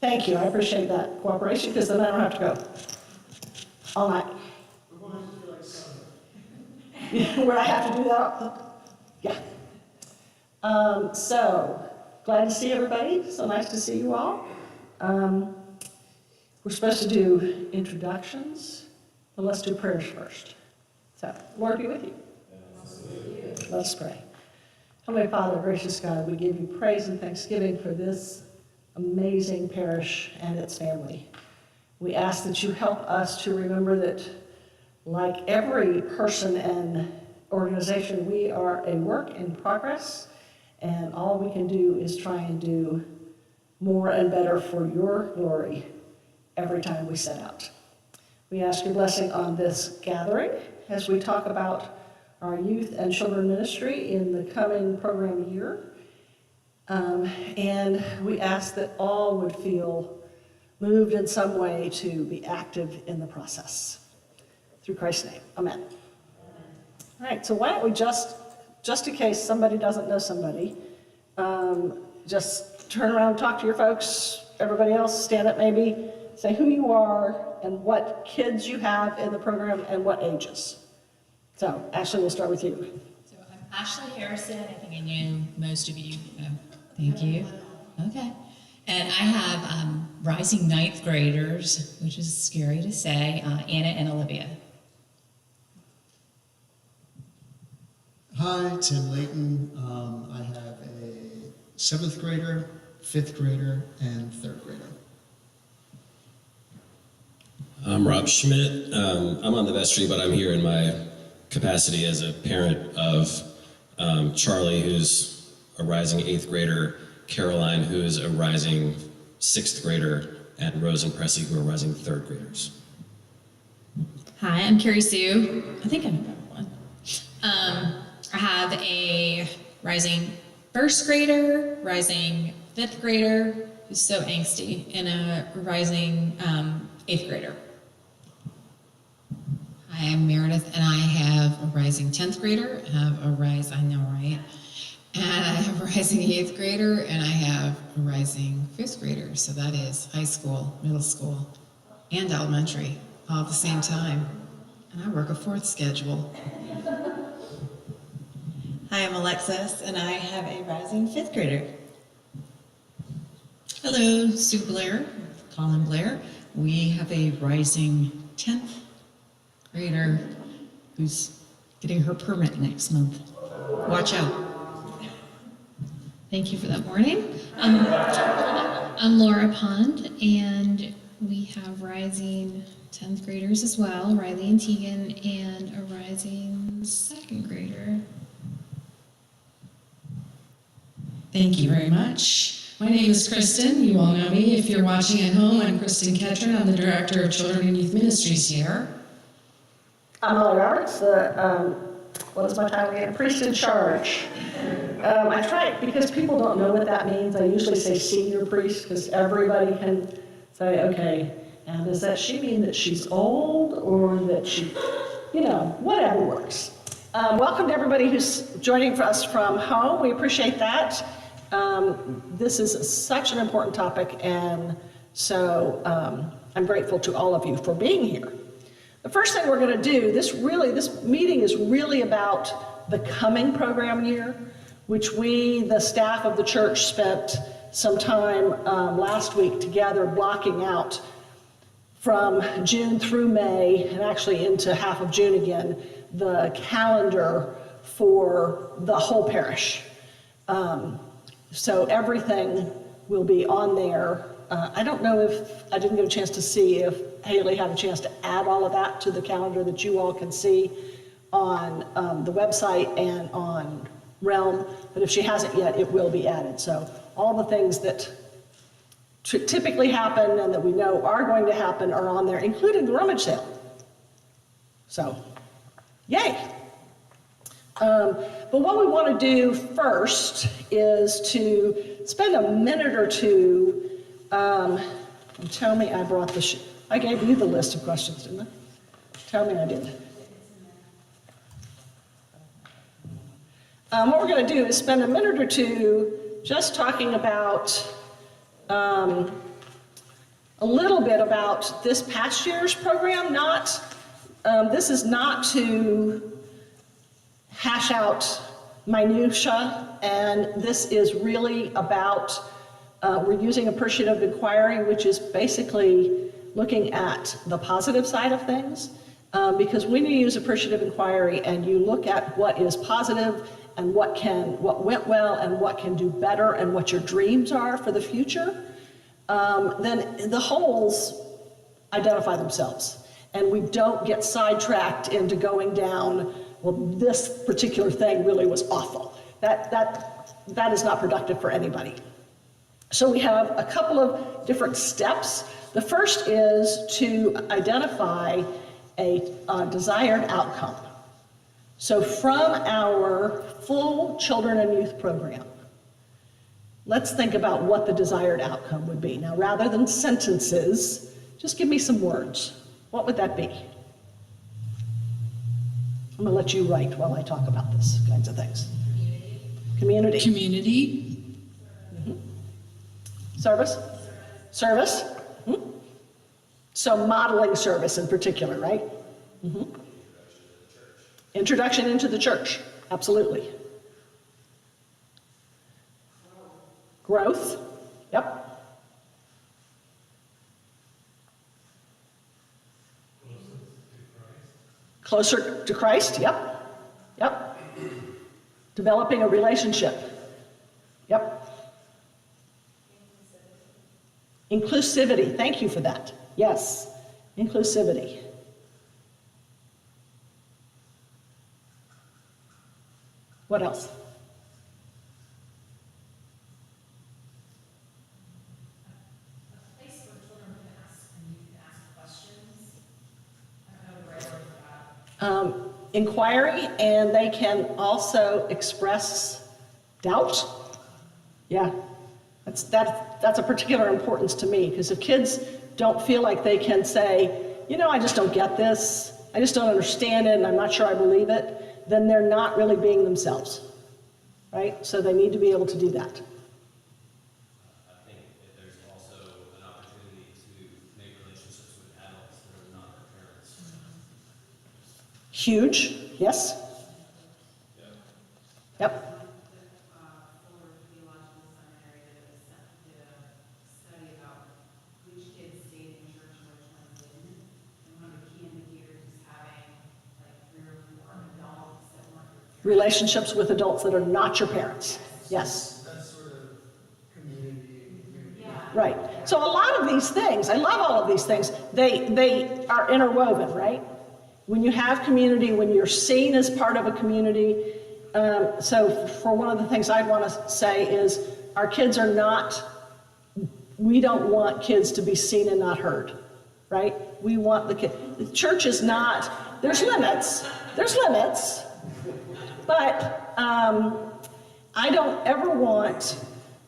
Thank you, I appreciate that cooperation, because then I don't have to go all night. We want it to feel like summer. Where I have to do that? Yeah. So, glad to see everybody, so nice to see you all. We're supposed to do introductions, but let's do prayers first. So, Lord be with you. Let's pray. Heavenly Father, gracious God, we give you praise and thanksgiving for this amazing parish and its family. We ask that you help us to remember that, like every person and organization, we are a work in progress, and all we can do is try and do more and better for your glory every time we set out. We ask your blessing on this gathering as we talk about our youth and children ministry in the coming program year. And we ask that all would feel moved in some way to be active in the process. Through Christ's name, amen. All right, so why don't we just in case somebody doesn't know somebody, just turn around and talk to your folks, everybody else, stand up maybe, say who you are and what kids you have in the program and what ages. So, Ashley, we'll start with you. So I'm Ashley Harrison. I think I knew most of you. Thank you. Okay. And I have rising ninth graders, which is scary to say, Anna and Olivia. Hi, Tim Layton. I have a 7th grader, 5th grader, and 3rd grader. I'm Rob Schmidt. I'm on the vestry, but I'm here in my capacity as a parent of Charlie, who's a rising 8th grader, Caroline, who is a rising 6th grader, and Rose and Pressy, who are rising 3rd graders. Hi, I'm Carrie Sue. I think I'm number one. I have a rising 1st grader, rising 5th grader, who's so angsty, and a rising 8th grader. Hi, I'm Meredith, and I have a rising 10th grader, I have a I know, right? And I have a rising 8th grader, and I have a rising 5th grader. So that is high school, middle school, and elementary all at the same time. And I work a 4th schedule. Hi, I'm Alexis, and I have a rising 5th grader. Hello, Sue Blair, Colin Blair. We have a rising 10th grader who's getting her permit next month. Watch out. Thank you for that warning. I'm Laura Pond, and we have rising 10th graders as well, Riley and Tegan, and a rising 2nd grader. Thank you very much. My name is Kristen. You all know me. If you're watching at home, I'm Kristen Ketron. I'm the Director of Children and Youth Ministries here. I'm Molly Roberts, what is my title again? Priest in charge. I try, because people don't know what that means, I usually say senior priest, because everybody can say, okay, and does that she mean that she's old, or that she, whatever works. Welcome to everybody who's joining us from home. We appreciate that. This is such an important topic, and so I'm grateful to all of you for being here. The first thing we're going to do, this meeting is really about the coming program year, which we, the staff of the church, spent some time last week together blocking out from June through May, and actually into half of June again, the calendar for the whole parish. So everything will be on there. I don't know if, I didn't get a chance to see if Haley had a chance to add all of that to the calendar that you all can see on the website and on Realm, but if she hasn't yet, it will be added. So all the things that typically happen and that we know are going to happen are on there, including the rummage sale. So, yay. But what we want to do first is to spend a minute or two and tell me I brought the I gave you the list of questions, didn't I? Tell me I did. What we're going to do is spend a minute or two just talking about a little bit about this past year's program. This is not to hash out minutia, and this is really about, we're using appreciative inquiry, which is basically looking at the positive side of things, because when you use appreciative inquiry and you look at what is positive and what went well and what can do better and what your dreams are for the future, then the holes identify themselves. And we don't get sidetracked into going down, well, this particular thing really was awful. That is not productive for anybody. So we have a couple of different steps. The first is to identify a desired outcome. So from our full children and youth program, let's think about what the desired outcome would be. Now, rather than sentences, just give me some words. What would that be? I'm gonna let you write while I talk about this kinds of things. Community. Community. Service? Service? So modeling service in particular, right? Introduction into the church, absolutely. Growth, yep. Closer to Christ, yep. Yep. Developing a relationship, yep. Inclusivity, thank you for that. Yes, inclusivity. What else? A place where children can ask and you can ask questions. I don't know the right word for that. Inquiry, and they can also express doubt. Yeah, that's a particular importance to me, because if kids don't feel like they can say, you know, I just don't get this, I just don't understand it, and I'm not sure I believe it, then they're not really being themselves, right? So they need to be able to do that. I think that there's also an opportunity to make relationships with adults that are not their parents. Huge, yes? Yep. Fuller Theological Seminary did a study about which kids stayed in church and which ones didn't. And one of the key indicators is having like 3 or 4 adults that weren't your parents. Relationships with adults that are not your parents. Yes. That's sort of community. Right. So a lot of these things, I love all of these things, they are interwoven, right? When you have community, when you're seen as part of a community, so for one of the things I'd want to say is our kids are not, we don't want kids to be seen and not heard, right? We want the church is not, there's limits, but I don't ever want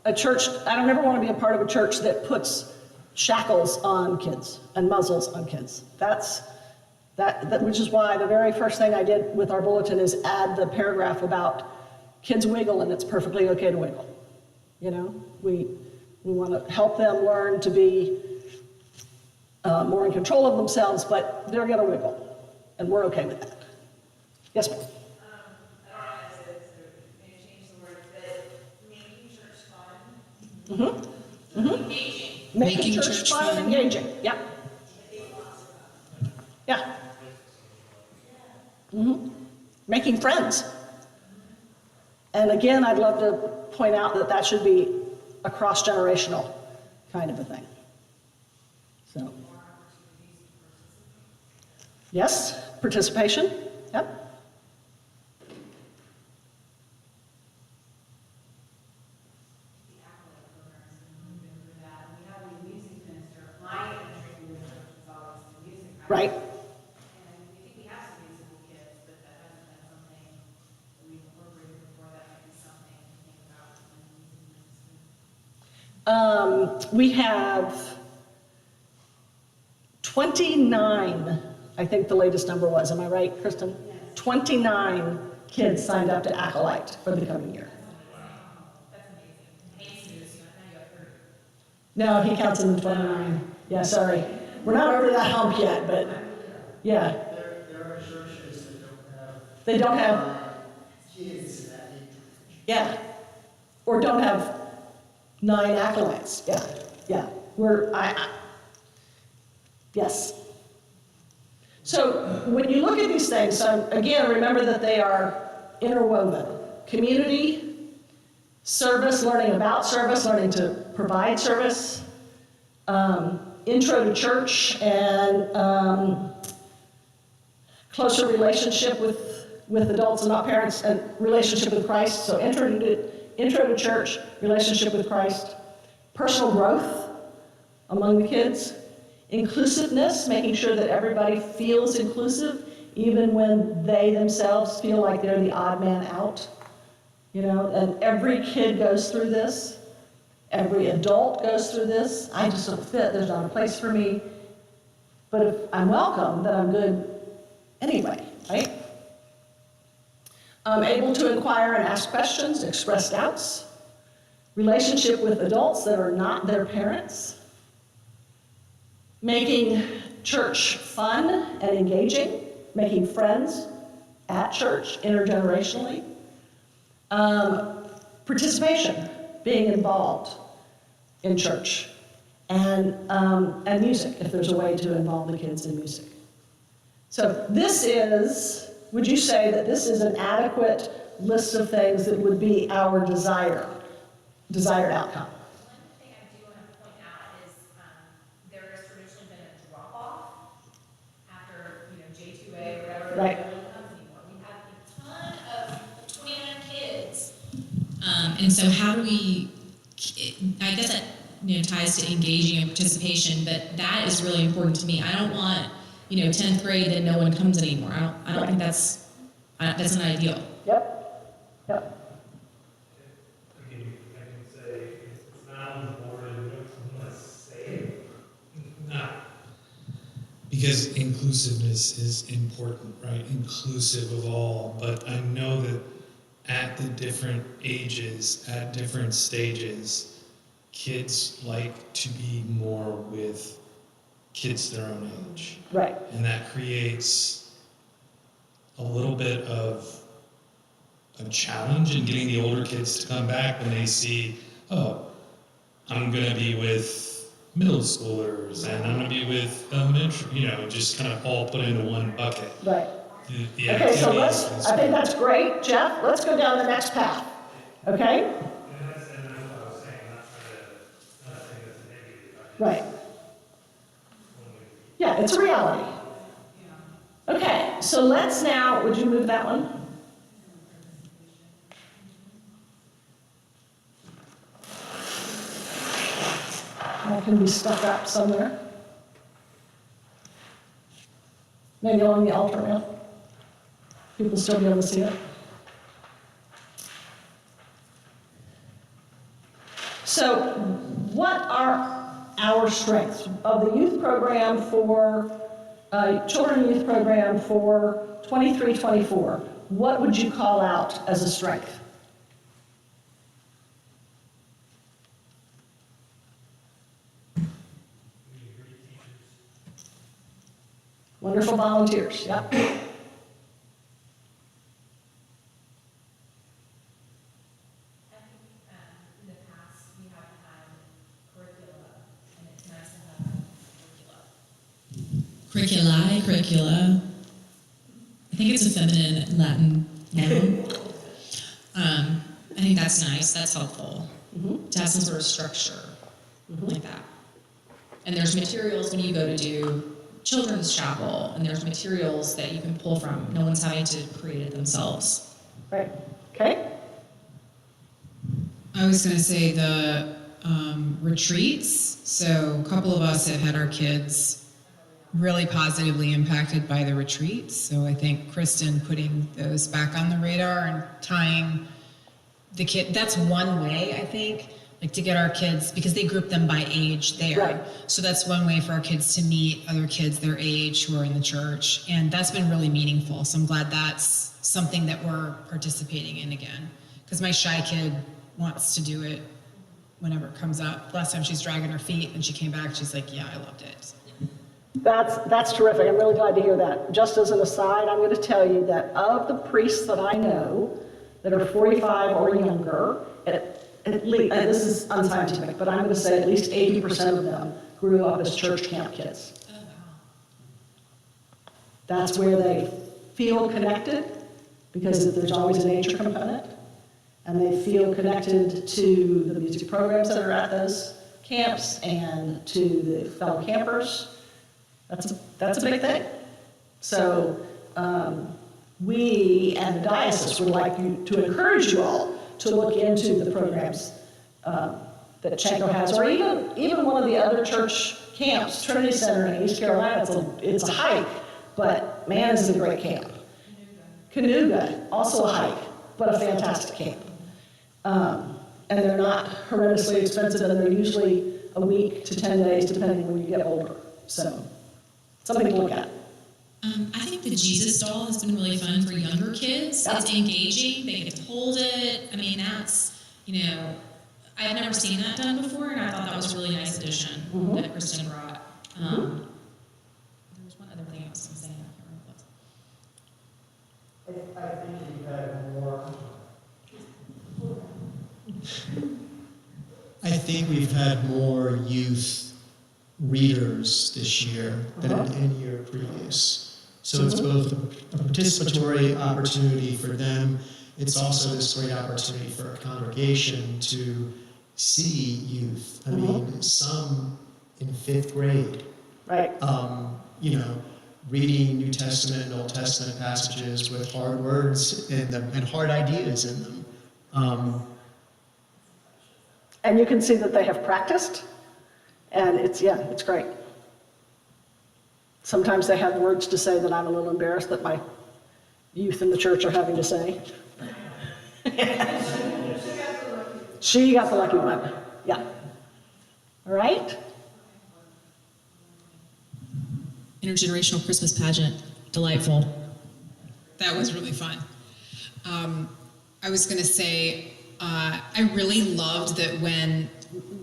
a church, I don't ever want to be a part of a church that puts shackles on kids and muzzles on kids. Which is why the very first thing I did with our bulletin is add the paragraph about kids wiggle and it's perfectly okay to wiggle. You know, we want to help them learn to be more in control of themselves, but they're going to wiggle, and we're okay with that. Yes, ma'am. I don't know how to say this, or maybe change the word, but making church fun. Engaging. Making church fun and engaging. Yep. Yeah. Making friends. And again, I'd love to point out that that should be a cross-generational kind of a thing. So. Yes, participation. Yep. Right. And we think we have some musical kids, but that hasn't been something that we've incorporated before. That might be something to think about. We have 29, I think the latest number was, am I right, Kristen? Yes. 29 kids signed up to Acolyte for the coming year. No, he counts in the 29. Yeah, sorry. We're not over that hump yet, but yeah. There are churches that don't have. They don't have, Kids that age. yeah, or don't have 9 acolytes. Yeah, yeah. Yes. So when you look at these things, so again, remember that they are interwoven. Community, service, learning about service, learning to provide service, intro to church, and closer relationship with adults and not parents, and relationship with Christ. So intro to church, relationship with Christ, personal growth among the kids, inclusiveness, making sure that everybody feels inclusive, even when they themselves feel like they're the odd man out. You know, and every kid goes through this. Every adult goes through this. I just don't fit. There's not a place for me. But if I'm welcome, then I'm good anyway, right? Able to inquire and ask questions, express doubts, relationship with adults that are not their parents, making church fun and engaging, making friends at church intergenerationally, participation, being involved in church, and music, if there's a way to involve the kids in music. So this is, would you say that this is an adequate list of things that would be our desired outcome? One thing I do want to point out is there has traditionally been a drop-off after, J2A or whatever. Right. Nobody comes anymore. We have a ton of 29 kids. And so how do we, I guess that, ties to engaging and participation, but that is really important to me. I don't want, 10th grade, then no one comes anymore. I don't think that's an ideal. Yep. I can say, it's not on the board, and we don't want to say it. Not. Because inclusiveness is important, right? Inclusive of all, but I know that at the different ages, at different stages, kids like to be more with kids their own age. Right. And that creates a little bit of a challenge in getting the older kids to come back when they see, oh, I'm going to be with middle schoolers and I'm going to be with elementary, just kind of all put into one bucket. Right. The Okay, so activities I think that's great. Jeff, let's go down the next path, okay? And that's what I was saying, not saying that's a negative. Right. Yeah, it's a reality. Okay, so let's now, would you move that one? That can be stuck up somewhere. Maybe along the altar rail. People still be able to see it. So, what are our strengths of the youth program for, children youth program for 23-24? What would you call out as a strength? Wonderful volunteers, yep. In the past, we haven't had curricula, and it's nice to have Curricula. I think it's a feminine Latin noun. I think that's nice, that's helpful. To have some sort of structure like that. And there's materials when you go to do children's chapel, and there's materials that you can pull from. No one's having to create it themselves. Right, okay? I was going to say the retreats. So a couple of us have had our kids really positively impacted by the retreats. So I think Kristen putting those back on the radar and tying the kid, that's one way, I think. like to get our kids, because they group them by age there. Right. So that's one way for our kids to meet other kids their age who are in the church. And that's been really meaningful. So I'm glad that's something that we're participating in again. Because my shy kid wants to do it whenever it comes up. Last time she's dragging her feet and she came back, she's like, yeah, I loved it. That's terrific. I'm really glad to hear that. Just as an aside, I'm going to tell you that of the priests that I know that are 45 or younger, at least, and this is unscientific, but I'm going to say at least 80% of them grew up as church camp kids. Oh, wow. That's where they feel connected, because there's always a nature component, and they feel connected to the music programs that are at those camps and to the fellow campers. That's a big thing. So we and the diocese would like to encourage you all to look into the programs that Chanko has, or even one of the other church camps, Trinity Center in East Carolina. It's a hike, but man, is it a great camp. Canuga, also a hike, but a fantastic camp. And they're not horrendously expensive, and they're usually a week to 10 days, depending when you get older. So, something to look at. I think the Jesus doll has been really fun for younger kids. Yeah. It's engaging. They get to hold it. I mean, that's, I've never seen that done before, and I thought that was a really nice addition that Kristen brought. There was one other thing I was going to say. I can't remember what it was. I think we've had more. I think we've had more youth readers this year than in any year previous. So it's both a participatory opportunity for them. It's also this great opportunity for a congregation to see youth. I mean, some in 5th grade. Right. Reading New Testament and Old Testament passages with hard words in them and hard ideas in them. And you can see that they have practiced, and it's great. Sometimes they have words to say that I'm a little embarrassed that my youth in the church are having to say. She got the lucky one. Yeah. All right? Intergenerational Christmas pageant. Delightful. That was really fun. I was going to say, I really loved that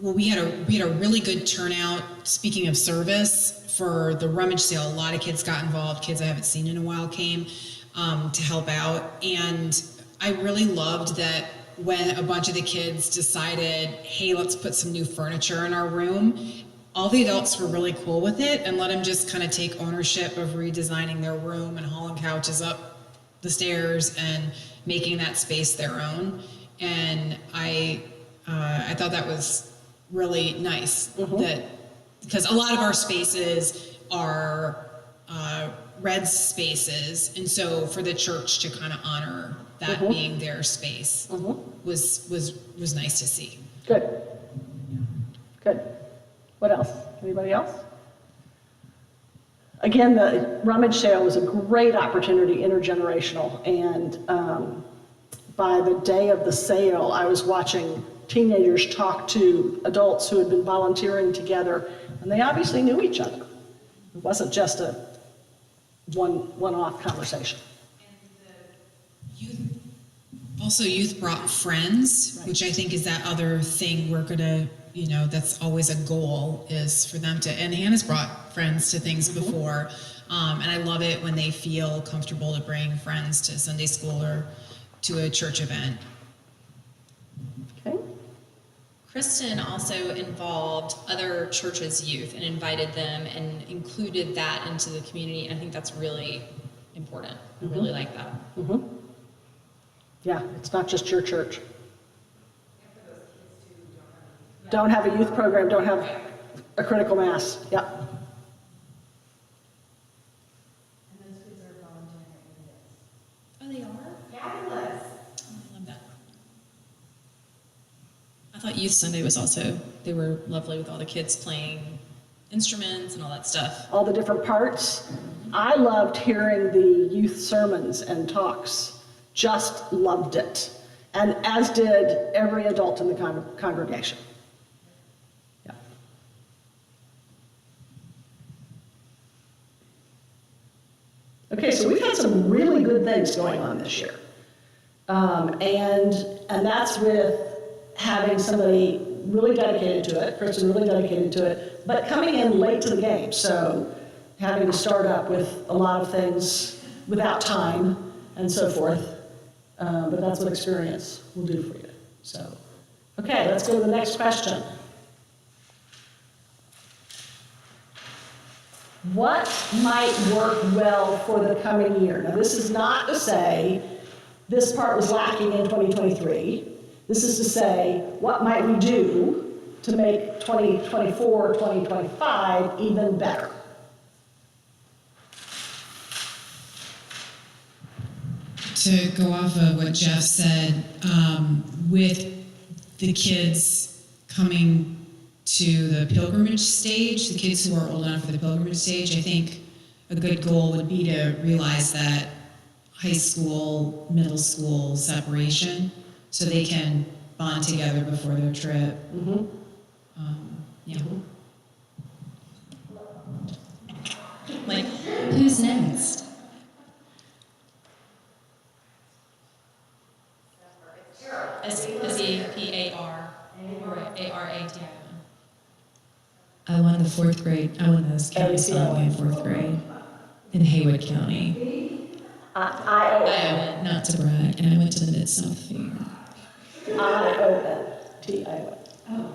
we had a really good turnout. Speaking of service, for the rummage sale, a lot of kids got involved. Kids I haven't seen in a while came to help out, and I really loved that when a bunch of the kids decided, hey, let's put some new furniture in our room. All the adults were really cool with it and let them just kind of take ownership of redesigning their room and hauling couches up the stairs and making that space their own. And I thought that was really nice, that because a lot of our spaces are red spaces, and so for the church to kind of honor that being their space was nice to see. Good. Good. What else? Anybody else? Again, the rummage sale was a great opportunity, intergenerational, and by the day of the sale, I was watching teenagers talk to adults who had been volunteering together, and they obviously knew each other. It wasn't just a one-off conversation. Youth brought friends, Right. which I think is that other thing we're gonna, that's always a goal, is for them to, and Hannah's brought friends to things before, and I love it when they feel comfortable to bring friends to Sunday school or to a church event. Okay. Kristen also involved other churches' youth and invited them and included that into the community. And I think that's really important. I really like that. Yeah, it's not just your church. Don't have a youth program, don't have a critical mass. Yeah. And those kids are volunteering at Oh, they are? Fabulous. I love that. I thought Youth Sunday was also, they were lovely with all the kids playing instruments and all that stuff. All the different parts. I loved hearing the youth sermons and talks. Just loved it. And as did every adult in the congregation. Yeah. Okay, so we've had some really good things going on this year. And that's with having somebody really dedicated to it, Kristen really dedicated to it, but coming in late to the game. So having to start up with a lot of things without time and so forth. But that's what experience will do for you. So, okay, let's go to the next question. What might work well for the coming year? Now, this is not to say this part was lacking in 2023. This is to say, what might we do to make 2024, 2025 even better? To go off of what Jeff said, with the kids coming to the pilgrimage stage, the kids who are old enough for the pilgrimage stage, I think a good goal would be to realize that high school, middle school separation, so they can bond together before their trip. Mm-hmm. Yeah. Like, who's next? S-E-P-A-R or A-R-A-T-I-O. I won the fourth grade. I won this county song in fourth grade in Haywood County. I-O-N. Not to brag, and I went to the Mid-South Fair. I-O-N. T-I-O-N. Oh.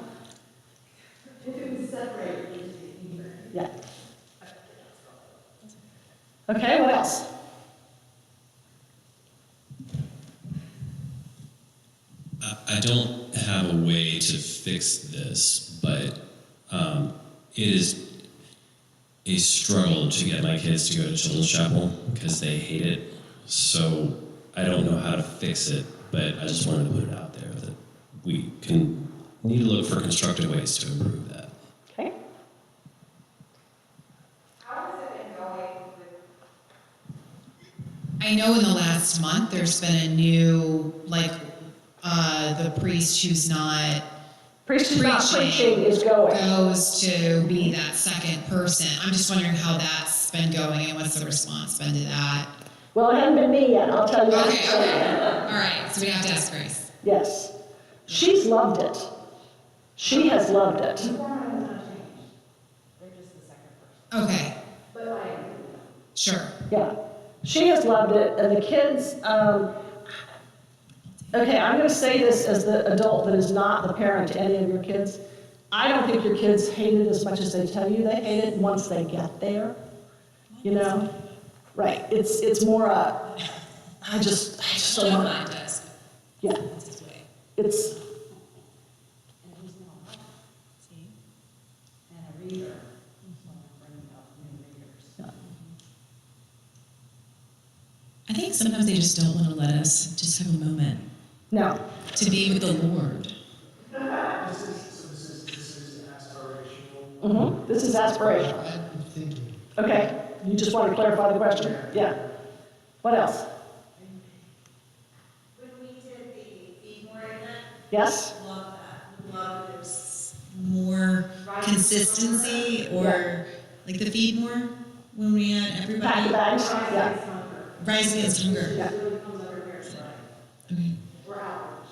If it was separated, Yeah. Okay, what else? I don't have a way to fix this, but it is a struggle to get my kids to go to children's chapel because they hate it. So I don't know how to fix it, but I just wanted to put it out there that we need to look for constructive ways to improve that. Okay. how has it been going with I know in the last month, there's been a new, the priest who's not Priest who's not preaching is going. goes to be that second person. I'm just wondering how that's been going and what's the response been to that. Well, it hasn't been me yet, I'll tell you. Okay. All right, so we have to ask Grace. Yes. She's loved it. She has loved it. the format has not changed? They're just the second person. Okay, But like, sure. Yeah. She has loved it, and the kids, okay, I'm going to say this as the adult that is not the parent to any of your kids. I don't think your kids hate it as much as they tell you they hate it once they get there. You know? Right. It's more I just don't Jeff want Lyon does. Yeah. That's his way. It's, and who's not? See? And a reader. So I'm bringing up new readers. I think sometimes they just don't want to let us just have a moment no. to be with the Lord. This is aspirational. Mm-hmm. This is aspirational. I'm thinking. Okay. You just want to clarify the question? Yeah. What else? When we did the Feed More event, Yes? love that. Love there's More consistency, or like the Feed More when we had Pack the everybody bags? Yeah. rise against hunger. Yeah. really comes under here tonight. Okay. We're outreach.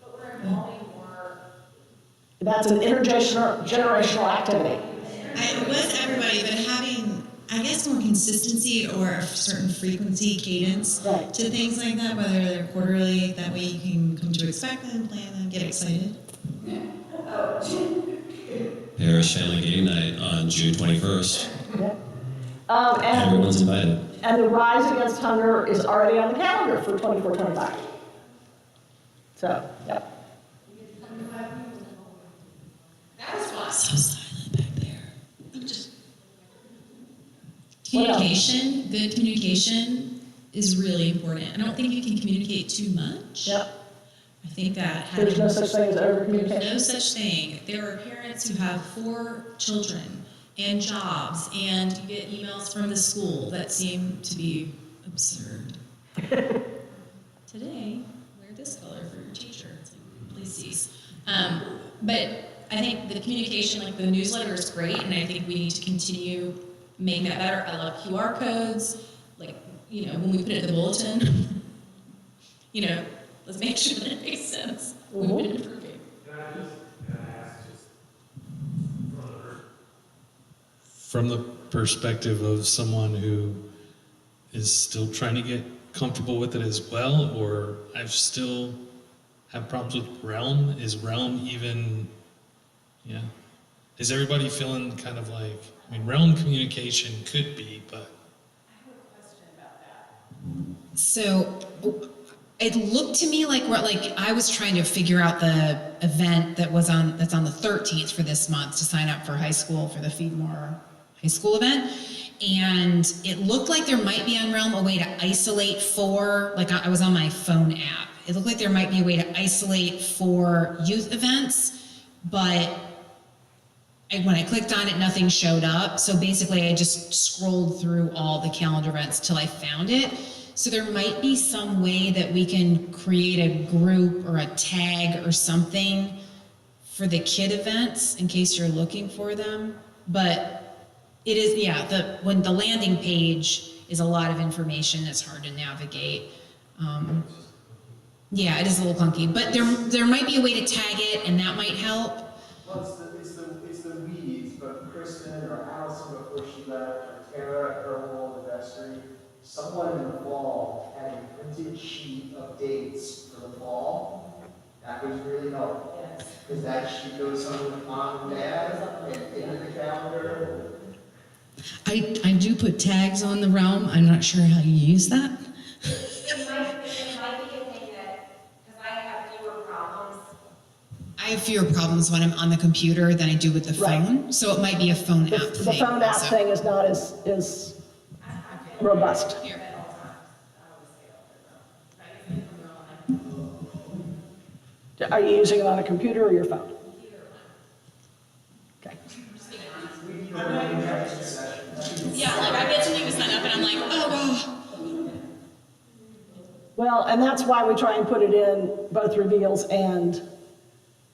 But we're involving more. That's an intergenerational activity. It was everybody, but having, I guess, more consistency or a certain frequency, cadence Right. to things like that, whether they're quarterly, that way you can come to expect them, plan them, get excited. Parish Family Game Night on June 21st. Yeah. Everyone's invited. And the Rise Against Hunger is already on the calendar for 24-25. So, yep. So silent back there. I'm just. Communication, good communication is really important. I don't think you can communicate too much. Yep. I think that There's no having such thing as over-communication. no such thing. There are parents who have 4 children and jobs, and you get emails from the school that seem to be absurd. Today, where But I think the communication, like the newsletter is great, and I think we need to continue making that better. I love QR codes, like, you know, when we put it in the bulletin, you know, let's make sure that it makes sense. We've been improving. Can I ask just from the perspective of someone who is still trying to get comfortable with it as well, or I've still have problems with Realm? Is Realm even, yeah? Is everybody feeling kind of like, I mean, Realm communication could be, but. So it looked to me like I was trying to figure out the event that's on the 13th for this month to sign up for high school for the Feed More High School event. And it looked like there might be on Realm a way to isolate for, like I was on my phone app. It looked like there might be a way to isolate for youth events, but when I clicked on it, nothing showed up. So basically I just scrolled through all the calendar events till I found it. So there might be some way that we can create a group or a tag or something for the kid events in case you're looking for them. But it is, yeah, when the landing page is a lot of information, it's hard to navigate. Yeah, it is a little clunky, but there might be a way to tag it, and that might help. Well, it's the weeds, but Kristen or Allison before she left, or Tara at her role in the vestry, someone in the fall had a printed sheet of dates for the fall. That was really helpful. Because that sheet goes on with mom and dad and into the calendar. I do put tags on the Realm. I'm not sure how you use that. It might be a thing that, because I have fewer problems. I have fewer problems when I'm on the computer than I do with the phone, so it might be a phone app thing. The phone app also. thing is not as robust. Here. Are you using it on a computer or your phone? Okay. Yeah, like I get something to sign up and I'm like, oh, Well, and that's why we try and put it in both reveals and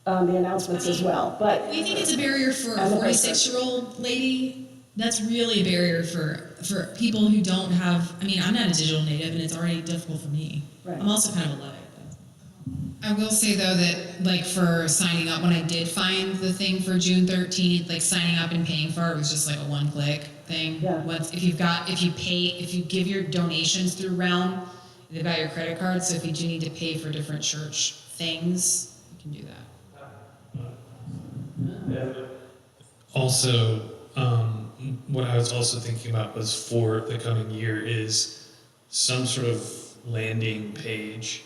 the announcements as well. But We think it's a barrier for a 46-year-old lady. That's really a barrier for people who don't have, I mean, I'm not a digital native and it's already difficult for me. Right. I'm also kind of a Luddite. I will say though that like for signing up, when I did find the thing for June 13th, like signing up and paying for it was just like a one-click thing. Yeah. If you give your donations through Realm, they've got your credit card, so if you do need to pay for different church things, you can do that. Also, what I was also thinking about was for the coming year is some sort of landing page,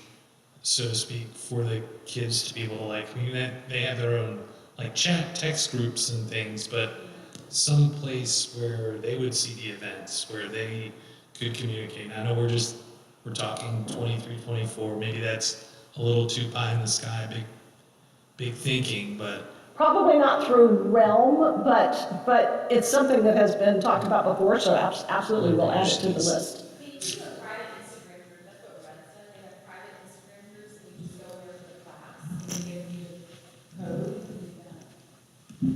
so to speak, for the kids to be able to like, I mean, they have their own like chat text groups and things, but some place where they would see the events, where they could communicate. I know we're talking 23, 24, maybe that's a little too pie in the sky, big thinking, but probably not through Realm, but it's something that has been talked about before, so absolutely we'll add it to the list. We do a private Instagram group, that's what Red said, they have private Instagram groups, and you just go there for the class, and they give you the code, and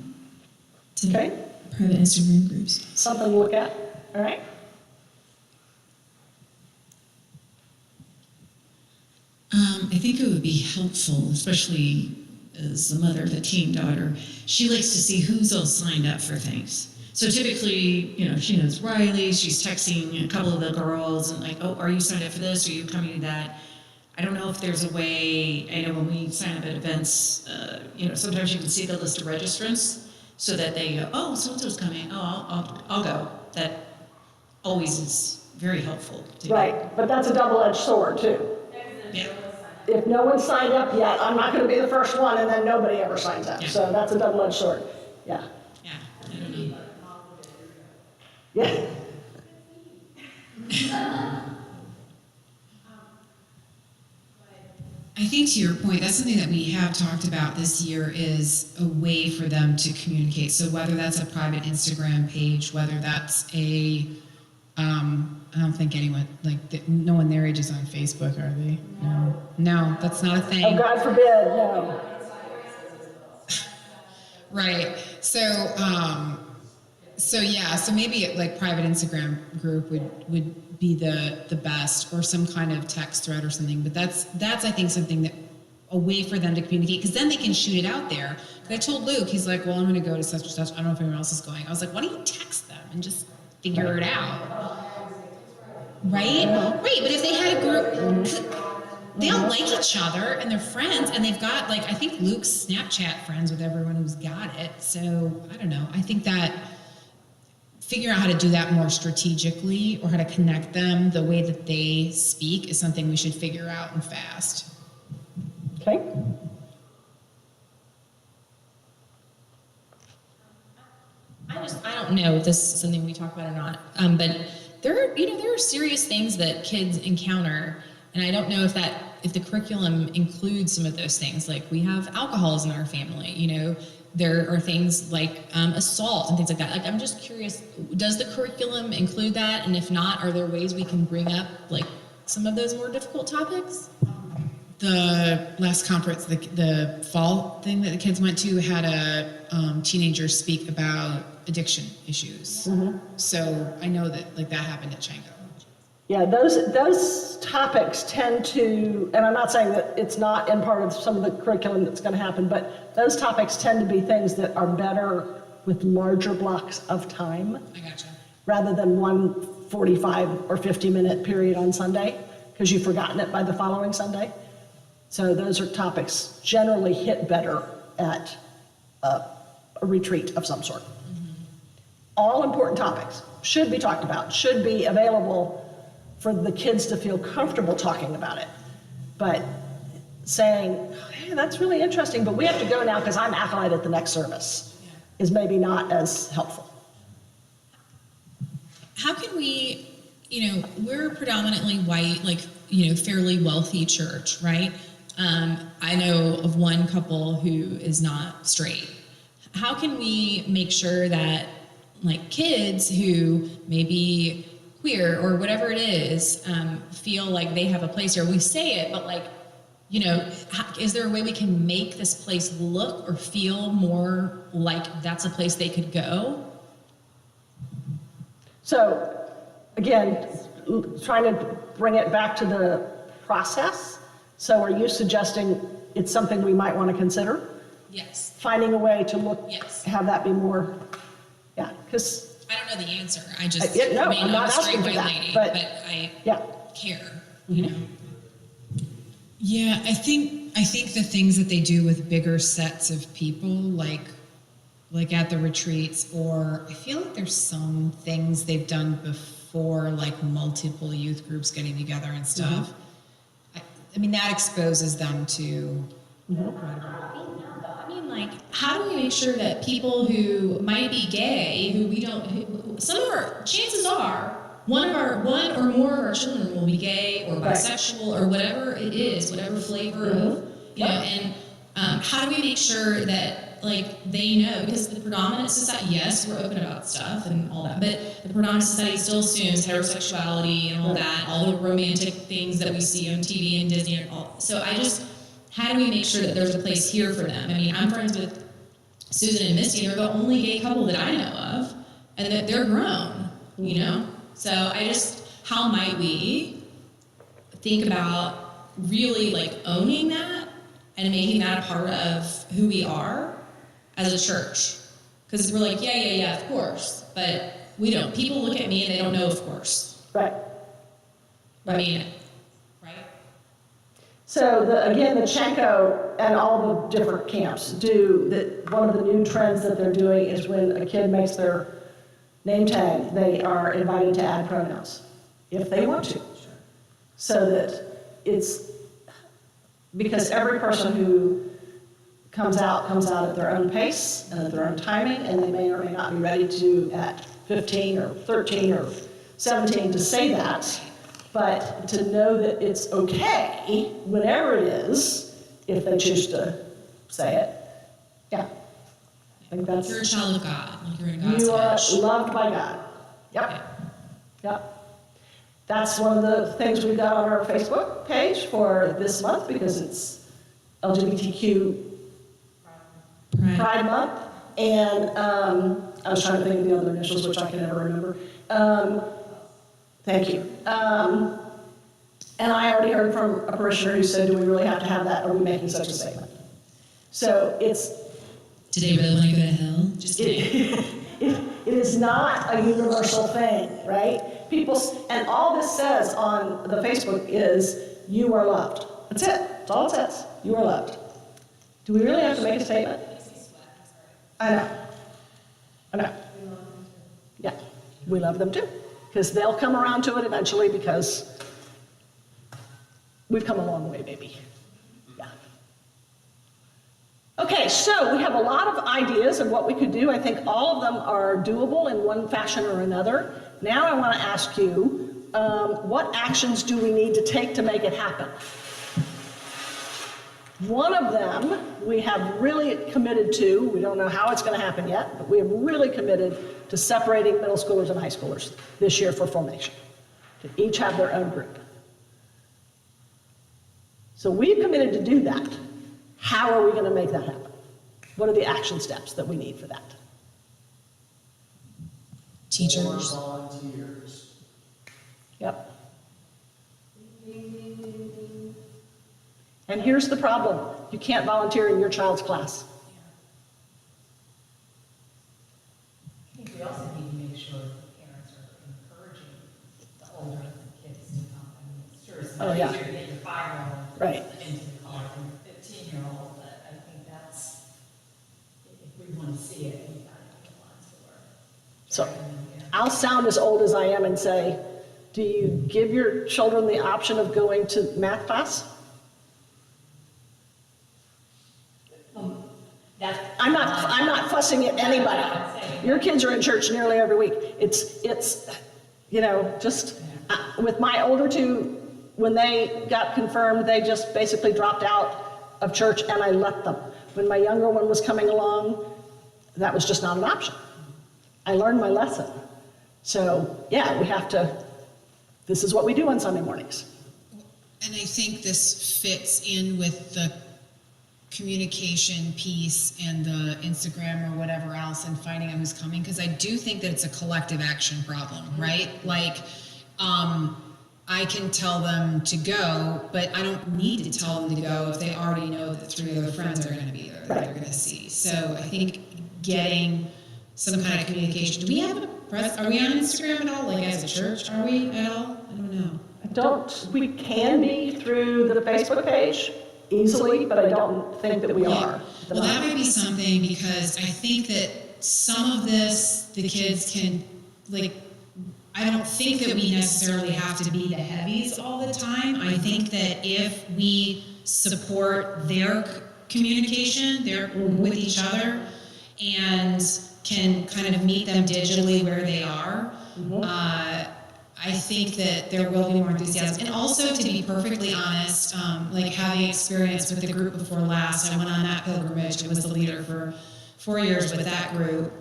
do that. Okay, Private Instagram groups. something to look at, all right? I think it would be helpful, especially as the mother of a teen daughter. She likes to see who's all signed up for things. So typically, you know, she knows Riley, she's texting a couple of the girls and like, oh, are you signed up for this? Are you coming to that? I don't know if there's a way, I know when we sign up at events, you know, sometimes you can see the list of registrants so that they go, oh, so-and-so's coming, oh, I'll go. That always is very helpful. to Right, but that's a double-edged sword too. Yeah. If no one signed up yet, I'm not gonna be the first one, and then nobody ever signs up, so that's a double-edged sword, yeah. Yeah, I don't know. Yeah. I think to your point, that's something that we have talked about this year is a way for them to communicate. So whether that's a private Instagram page, whether that's I don't think anyone, no one their age is on Facebook, are they? No, that's not a thing. Oh, God forbid, no. Right. So yeah, so maybe like private Instagram group would be the best, or some kind of text thread or something. But that's I think something that, a way for them to communicate, because then they can shoot it out there. 'Cause I told Luke, he's like, well, I'm going to go to such and such. I don't know if anyone else is going. I was like, why don't you text them and just figure it out? Right? Right. But if they had a group, they all like each other and they're friends, and they've got, like, I think Luke's Snapchat friends with everyone who's got it. So I don't know. I think that figuring out how to do that more strategically, or how to connect them the way that they speak, is something we should figure out, and fast. Okay? I don't know if this is something we talk about or not, but there are serious things that kids encounter, and I don't know if the curriculum includes some of those things. Like, we have alcohols in our family, there are things like assault and things like that. Like, I'm just curious, does the curriculum include that? And if not, are there ways we can bring up, like, some of those more difficult topics? The last conference, the fall thing that the kids went to, had a teenager speak about addiction issues. So I know that, like, that happened at Chango. Yeah, those topics tend to, and I'm not saying that it's not in part of some of the curriculum that's going to happen, but those topics tend to be things that are better with larger blocks of time, I gotcha. rather than one 45 or 50-minute period on Sunday, because you've forgotten it by the following Sunday. So those are topics generally hit better at a retreat of some sort. All important topics should be talked about, should be available for the kids to feel comfortable talking about it. But saying, hey, that's really interesting, but we have to go now because I'm acolyte at the next service, is maybe not as helpful. How can we, we're predominantly white, like, fairly wealthy church, right? I know of one couple who is not straight. How can we make sure that, like, kids who may be queer or whatever it is, feel like they have a place here? We say it, but, like, is there a way we can make this place look or feel more like that's a place they could go? So, again, trying to bring it back to the process. So are you suggesting it's something we might want to consider? Yes. Finding a way to look, Yes. have that be more, because. I don't know the answer. I just, No, I mean, I'm not I'm a straight asking for white that, lady, but I yeah. care, Yeah, I think the things that they do with bigger sets of people, like at the retreats, or I feel like there's some things they've done before, like multiple youth groups getting together and stuff. I mean, that exposes them to. I mean, like, how do we make sure that people who might be gay, chances are, one or more of our children will be gay or bisexual or whatever it is, whatever flavor of, and how do we make sure that, like, they know, because the predominant society, yes, we're open about stuff and all that, but the predominant society still assumes heterosexuality and all that, all the romantic things that we see on TV and Disney and all. So how do we make sure that there's a place here for them? I mean, I'm friends with Susan and Misty, and they're the only gay couple that I know of, and that they're grown, So how might we think about really, like, owning that and making that a part of who we are as a church? Because we're like, yeah, of course, but we don't. People look at me and they don't know, of course. Right. I mean, So the Chanko and all the different camps one of the new trends that they're doing is when a kid makes their name tag, they are invited to add pronouns, if they want to. So that it's, because every person who comes out at their own pace and at their own timing, and they may or may not be ready to, at 15 or 13 or 17, to say that. But to know that it's okay, whenever it is, if they choose to say it. Yeah. I think that's. You're a child of God. Like, you're in God's You are image. loved by God. Yep. That's one of the things we've got on our Facebook page for this month, because it's LGBTQ Pride Month. And I was trying to think of the other initials, which I can never remember. Thank you. And I already heard from a parishioner who said, do we really have to have that? Are we making such a statement? So it's, Do they really want to go to hell? Just kidding. it is not a universal thing, right? And all this says on the Facebook is, you are loved. That's it. That's all it says. You are loved. Do we really have to make a statement? I know. Yeah, we love them too. Because they'll come around to it eventually because we've come a long way, baby. Yeah. Okay, so we have a lot of ideas of what we could do. I think all of them are doable in one fashion or another. Now I want to ask you, what actions do we need to take to make it happen? One of them we have really committed to, we don't know how it's going to happen yet, but we have really committed to separating middle schoolers and high schoolers this year for formation, to each have their own group. So we've committed to do that. How are we going to make that happen? What are the action steps that we need for that? Teachers. More volunteers. Yep. And here's the problem. You can't volunteer in your child's class. I think we also need to make sure that parents are encouraging the older kids to come. I mean, it's true, it's Oh, much yeah. easier to get your 5-year-old Right. into the car than your 15-year-old, but I think that's, if we want to see it, we've got to get lines for it. So I'll sound as old as I am and say, do you give your children the option of going to math class? I'm not fussing at anybody. Your kids are in church nearly every week. It's just, with my older two, when they got confirmed, they just basically dropped out of church and I let them. When my younger one was coming along, that was just not an option. I learned my lesson. So yeah, we have to, this is what we do on Sunday mornings. And I think this fits in with the communication piece and the Instagram or whatever else and finding out who's coming, because I do think that it's a collective action problem, right? Like, I can tell them to go, but I don't need to tell them to go if they already know that 3 other friends are going to be there that they're going to see. So I think getting some kind of communication. Do we have a press? Are we on Instagram at all? Like as a church, are we at all? I don't know. We can be through the Facebook page easily, but I don't think that we are. Well, that might be something, because I think that some of this, the kids can, like, I don't think that we necessarily have to be the heavies all the time. I think that if we support their communication, with each other, and can kind of meet them digitally where they are, I think that there will be more enthusiasm. And also, to be perfectly honest, like having experience with the group before last, I went on that pilgrimage and was the leader for 4 years with that group.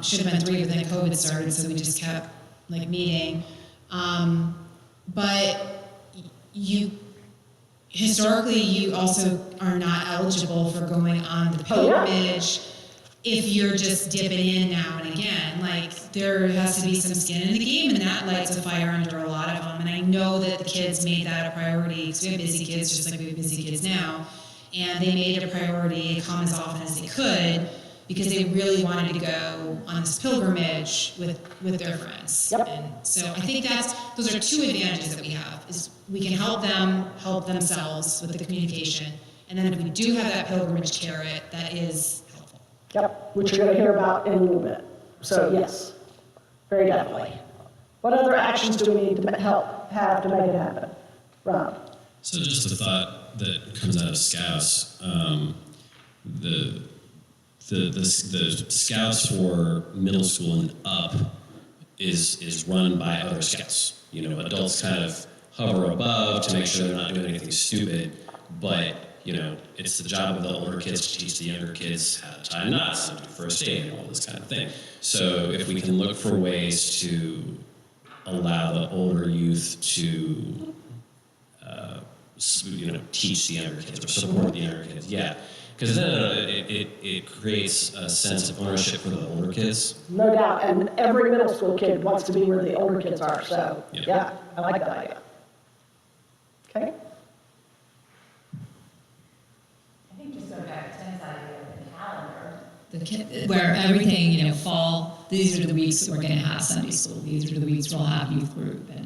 Should have been 3, but then COVID started, so we just kept meeting. But historically, you also are not eligible for going on the pilgrimage if you're just dipping in now and again. Like, there has to be some skin in the game, and that lights a fire under a lot of them. And I know that the kids made that a priority, because we have busy kids just like we have busy kids now, and they made it a priority to come as often as they could, because they really wanted to go on this pilgrimage with their friends. Yep. And so I think those are 2 advantages that we have, is we can help them help themselves with the communication, and then if we do have that pilgrimage carrot, that is helpful. Yep, which you're going to hear about in a little bit. So yes, very definitely. What other actions do we need to have to make it happen? Rob? So just a thought that comes out of Scouts, the Scouts for middle school and up is run by other Scouts. Adults kind of hover above to make sure they're not doing anything stupid, but it's the job of the older kids to teach the younger kids how to tie knots and do first aid and all this kind of thing. So if we can look for ways to allow the older youth to teach the younger kids or support the younger kids. Yeah, because then it creates a sense of ownership for the older kids. No doubt, and every middle school kid wants to be where the older kids are, so, Yeah. yeah, I like that idea. Okay? I think just going back to Tim's idea of the calendar, where everything, fall, these are the weeks that we're going to have Sunday school, these are the weeks we'll have youth group, and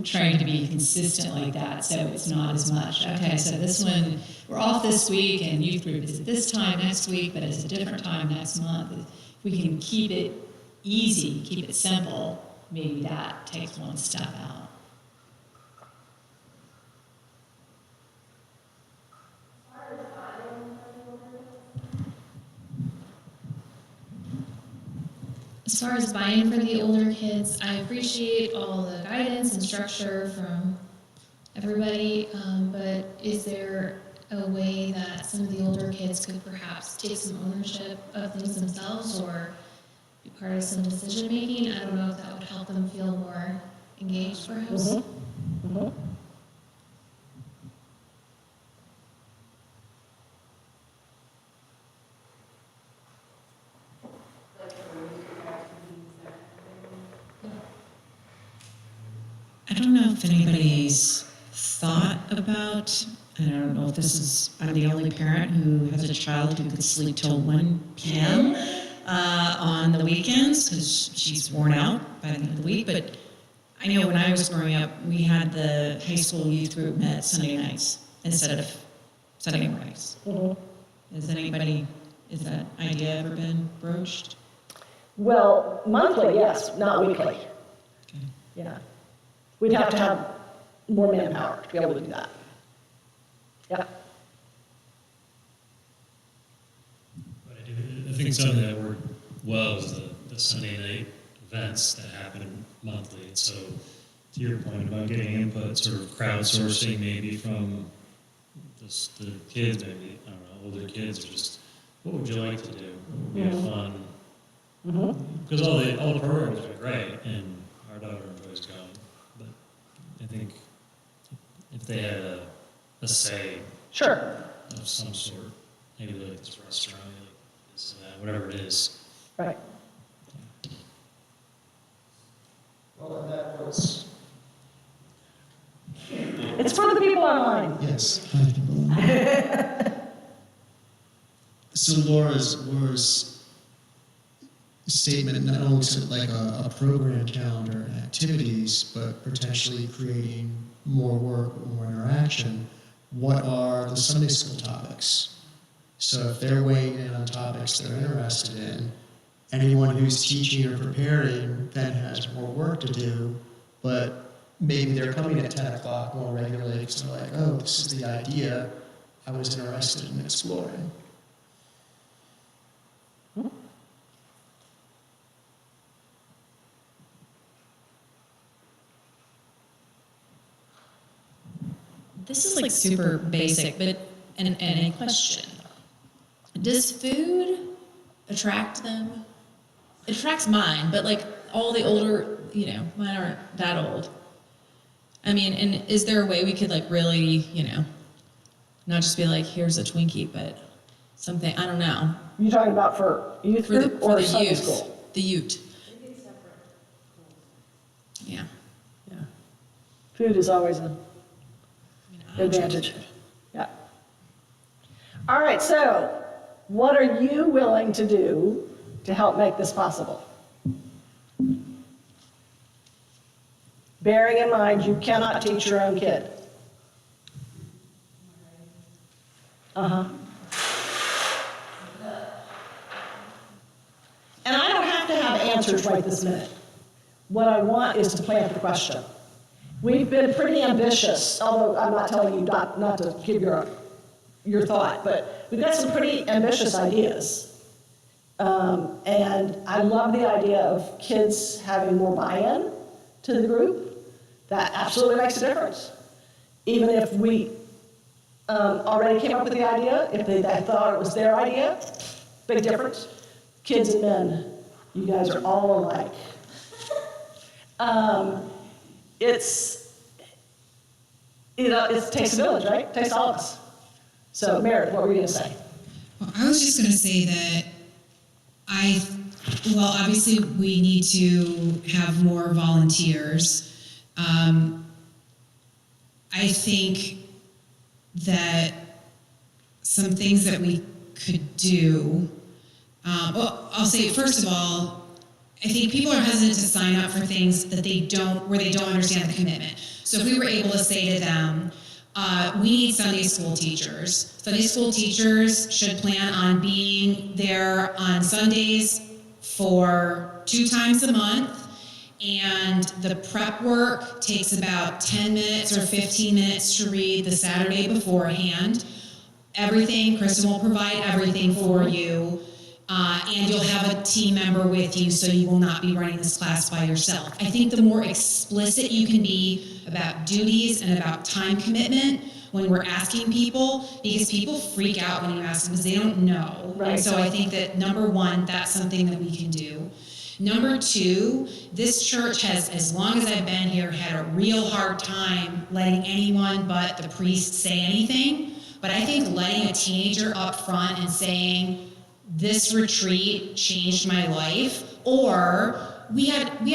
trying to be consistent like that so it's not as much. Okay, so this one, we're off this week, and youth group is at this time next week, but it's a different time next month. If we can keep it easy, keep it simple, maybe that takes one step out. As far as buy-in for the older kids, I appreciate all the guidance and structure from everybody, but is there a way that some of the older kids could perhaps take some ownership of things themselves or be part of some decision-making? I don't know if that would help them feel more engaged, perhaps. I don't know if anybody's thought about, I don't know if this is, I'm the only parent who has a child who could sleep till 1 p.m. On the weekends because she's worn out by the end of the week. But I know when I was growing up, we had the high school youth group met Sunday nights instead of Sunday mornings. Has that idea ever been broached? Well, monthly, yes, not weekly. Okay. Yeah. We'd have to have more manpower to be able to do that. Yeah. I think something that worked well was the Sunday night events that happen monthly. And so, to your point about getting input, sort of crowdsourcing maybe from the kids, maybe, I don't know, older kids, or just what would you like to do? What would be a fun? Because all the programs are great, and our daughter enjoys going. But I think if they had a say Sure. of some sort, maybe like this restaurant, like this, whatever it is. Right. Well, and that was, It's for the people online. yes. So Laura's statement not only said like a program calendar and activities, but potentially creating more work, more interaction. What are the Sunday school topics? So if they're weighing in on topics they're interested in, anyone who's teaching or preparing then has more work to do, but maybe they're coming at 10 o'clock more regularly because they're like, oh, this is the idea I was interested in exploring. This is like super basic, but and a question. Does food attract them? It attracts mine, but like all the older, mine aren't that old. I mean, and is there a way we could like really, not just be like, here's a Twinkie, but something, I don't know. You talking about for youth group or Sunday youth. school? The youth. Yeah. Yeah. Food is always an advantage. Yeah. All right, so what are you willing to do to help make this possible? Bearing in mind you cannot teach your own kid. And I don't have to have answers right this minute. What I want is to plant the question. We've been pretty ambitious, although I'm not telling you not to give your thought, but we've got some pretty ambitious ideas. And I love the idea of kids having more buy-in to the group. That absolutely makes a difference. Even if we already came up with the idea, if they thought it was their idea, big difference. Kids and men, you guys are all alike. it takes a village, right? It takes all of us. So Meredith, what were you gonna say? Well, I was just going to say that obviously we need to have more volunteers. I think that some things that we could do, I'll say, first of all, I think people are hesitant to sign up for things that where they don't understand the commitment. So if we were able to say to them, we need Sunday school teachers. Sunday school teachers should plan on being there on Sundays for 2 times a month, and the prep work takes about 10 minutes or 15 minutes to read the Saturday beforehand. Everything, Kristen will provide everything for you, and you'll have a team member with you, so you will not be running this class by yourself. I think the more explicit you can be about duties and about time commitment when we're asking people, because people freak out when you ask them because they don't know. Right. And so I think that number one, that's something that we can do. Number two, this church has, as long as I've been here, had a real hard time letting anyone but the priest say anything. But I think letting a teenager up front and saying, this retreat changed my life, or we had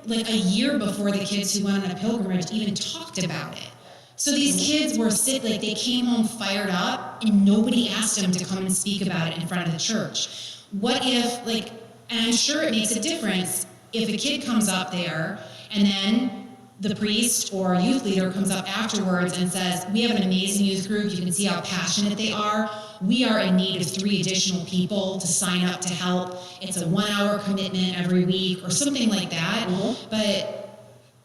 like a year before the kids who went on a pilgrimage even talked about it. So these kids were they came home fired up, and nobody asked them to come and speak about it in front of the church. What if, and I'm sure it makes a difference if a kid comes up there and then the priest or youth leader comes up afterwards and says, we have an amazing youth group, you can see how passionate they are. We are in need of 3 additional people to sign up to help. It's a 1-hour commitment every week or something like that. Mm-hmm. But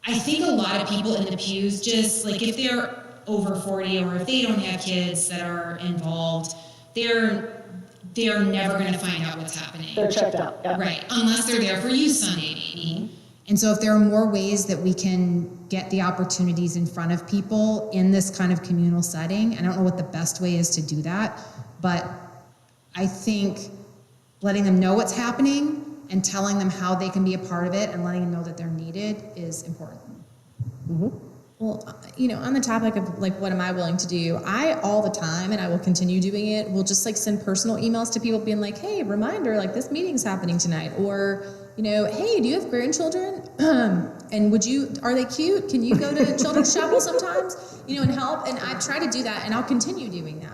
I think a lot of people in the pews, just if they're over 40 or if they don't have kids that are involved, they're never going to find out what's happening. They're checked out. Yeah. Right, unless they're there for Youth Sunday, maybe. And so if there are more ways that we can get the opportunities in front of people in this kind of communal setting, I don't know what the best way is to do that, but I think letting them know what's happening and telling them how they can be a part of it and letting them know that they're needed is important. Mm-hmm. Well, on the topic of what am I willing to do, I all the time, and I will continue doing it, will just send personal emails to people being like, hey, reminder, this meeting's happening tonight, or hey, do you have grandchildren? And are they cute? Can you go to children's chapel sometimes? And help. And I try to do that, and I'll continue doing that.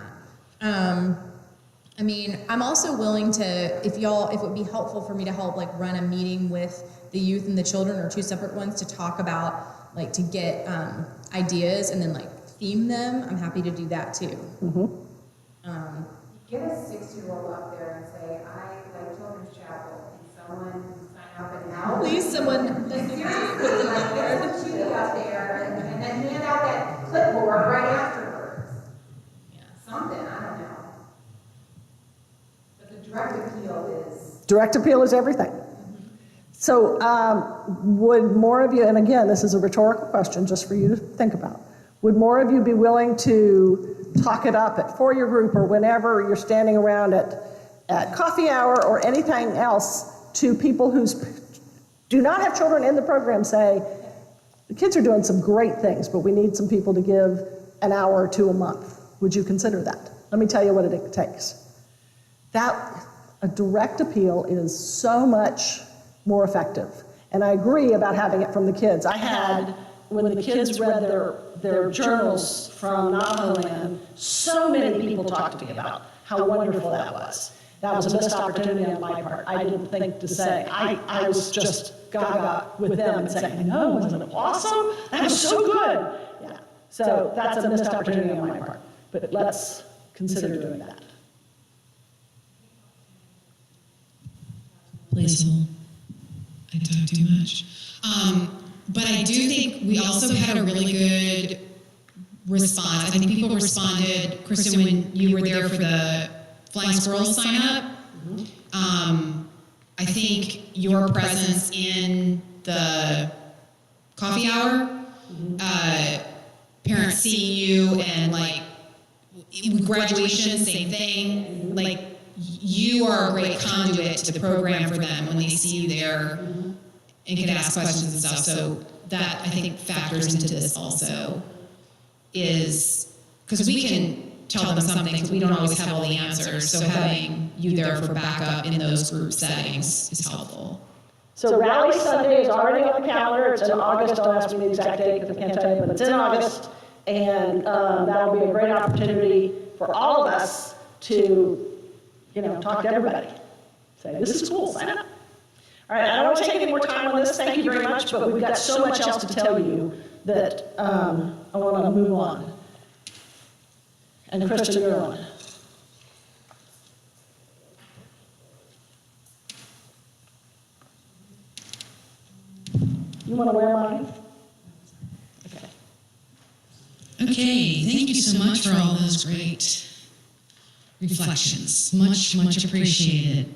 I'm also willing to, if it would be helpful for me to help run a meeting with the youth and the children, or 2 separate ones, to talk about to get ideas and then theme them. I'm happy to do that too. Mm-hmm. Get a 6-year-old up there and say, I like children's chapel. Can someone sign up and help? Please, someone. Put the cheating out there and then hand out that clipboard right afterwards. Yeah. Something, I don't know. But the direct appeal is... Direct appeal is everything. So would more of you, and again, this is a rhetorical question just for you to think about, would more of you be willing to talk it up for your group or whenever you're standing around at coffee hour or anything else to people who do not have children in the program, say, the kids are doing some great things, but we need some people to give an hour or 2 a month. Would you consider that? Let me tell you what it takes. A direct appeal is so much more effective. And I agree about having it from the kids. I had, when the kids read their journals from Navajo land, so many people talked to me about how wonderful that was. That was a missed opportunity on my part. I didn't think to say. I was just gaga with them and saying, I know, wasn't it awesome? That was so good. Yeah. So that's a missed opportunity on my part. But let's consider doing that. Please hold. I talk too much. But I do think we also had a really good response. I think people responded, Kristen, when you were there for the Flying Squirrels sign up. I think your presence in the coffee hour, parents seeing you, and graduation, same thing. You are a great conduit to the program for them when they see you there and can ask questions and stuff. So that, I think, factors into this also. is, because we can tell them something, but we don't always have all the answers. So having you there for backup in those group settings is helpful. So Rally Sunday is already on the calendar. It's in August. Don't ask me the exact date because I can't tell you, but it's in August. And that'll be a great opportunity for all of us to, talk to everybody. Say, this is cool, sign up. All right, I don't want to take any more time on this. Thank you very much, but we've got so much else to tell you that I want to move on. And Kristen, you're on. You want to wear mine? Okay. Okay, thank you so much for all those great reflections. Much, much appreciated.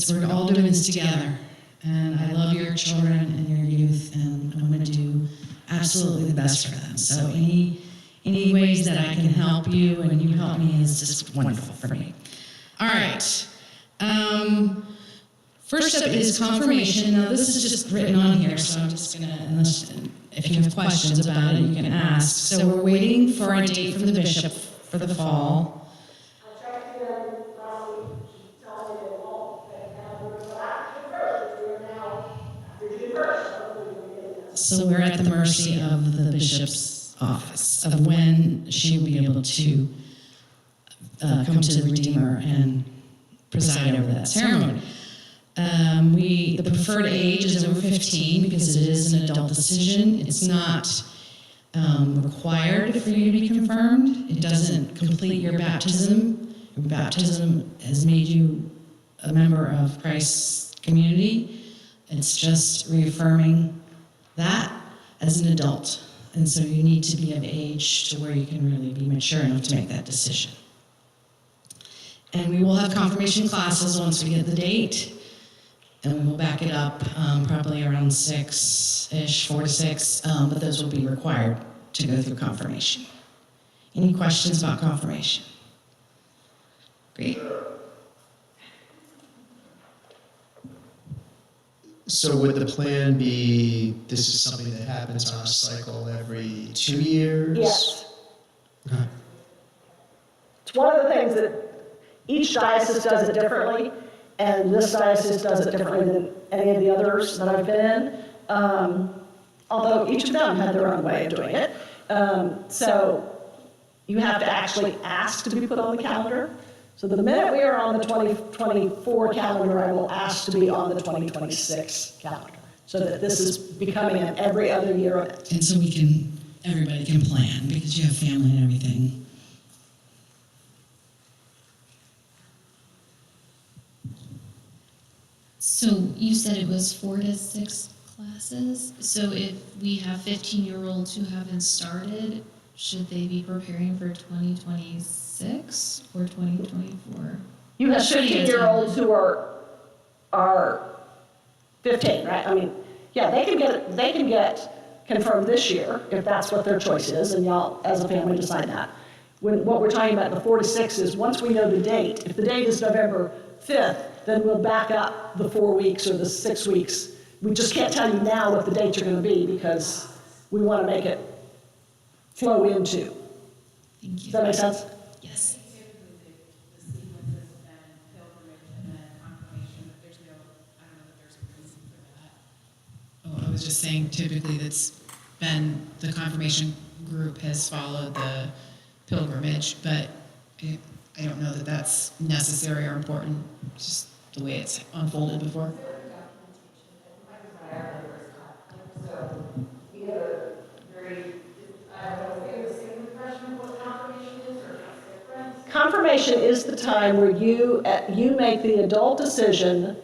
We're all doing this together, and I love your children and your youth, and I'm going to do absolutely the best for them. So any ways that I can help you and you help me is just wonderful for me. All right. First up is confirmation. Now, this is just written on here, so I'm just going to, if you have questions about it, you can ask. So we're waiting for a date from the bishop for the fall. So we're at the mercy of the bishop's office, of when she will be able to come to the Redeemer and preside over that ceremony. The preferred age is over 15 because it is an adult decision. It's not required for you to be confirmed. It doesn't complete your baptism. Your baptism has made you a member of Christ's community. It's just reaffirming that as an adult. And so you need to be of age to where you can really be mature enough to make that decision. And we will have confirmation classes once we get the date. And we will back it up probably around 6-ish, 4 to 6, but those will be required to go through confirmation. Any questions about confirmation? Great. So would the plan be, this is something that happens on a cycle every 2 years? Yes. Okay. It's one of the things that each diocese does it differently, and this diocese does it differently than any of the others that I've been in, although each of them had their own way of doing it. So you have to actually ask to be put on the calendar. So the minute we are on the 2024 calendar, I will ask to be on the 2026 calendar, so that this is becoming an every other year event. And so everybody can plan because you have family and everything. So you said it was 4 to 6 classes. So if we have 15-year-olds who haven't started, should they be preparing for 2026 or 2024? You have 15-year-olds who are 15, right? I mean, yeah, they can get confirmed this year if that's what their choice is, and y'all as a family decide that. What we're talking about, the 4 to 6, is once we know the date. If the date is November 5th, then we'll back up the 4 weeks or the 6 weeks. We just can't tell you now what the dates are going to be because we want to make it flow into. Thank you. Does that make sense? Yes. Typically, the sequence has been pilgrimage and then confirmation, but there's no, I don't know that there's a reason for that. Oh, I was just saying typically the confirmation group has followed the pilgrimage, but I don't know that that's necessary or important, just the way it's unfolded before. So we have a very, I don't know, we have the same impression of what confirmation is, or it's different? Confirmation is the time where you make the adult decision,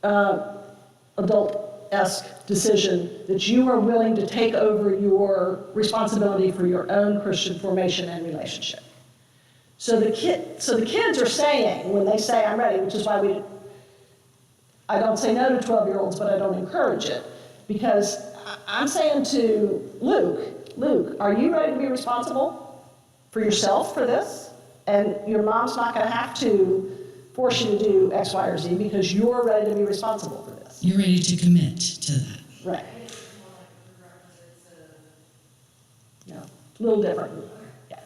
adult-esque decision, that you are willing to take over your responsibility for your own Christian formation and relationship. So the kids are saying, when they say, I'm ready, which is why I don't say no to 12-year-olds, but I don't encourage it. Because I'm saying to Luke, are you ready to be responsible for yourself for this? And your mom's not going to have to force you to do X, Y, or Z because you're ready to be responsible for this. You're ready to commit to that. Right. Yeah. A little different, yeah.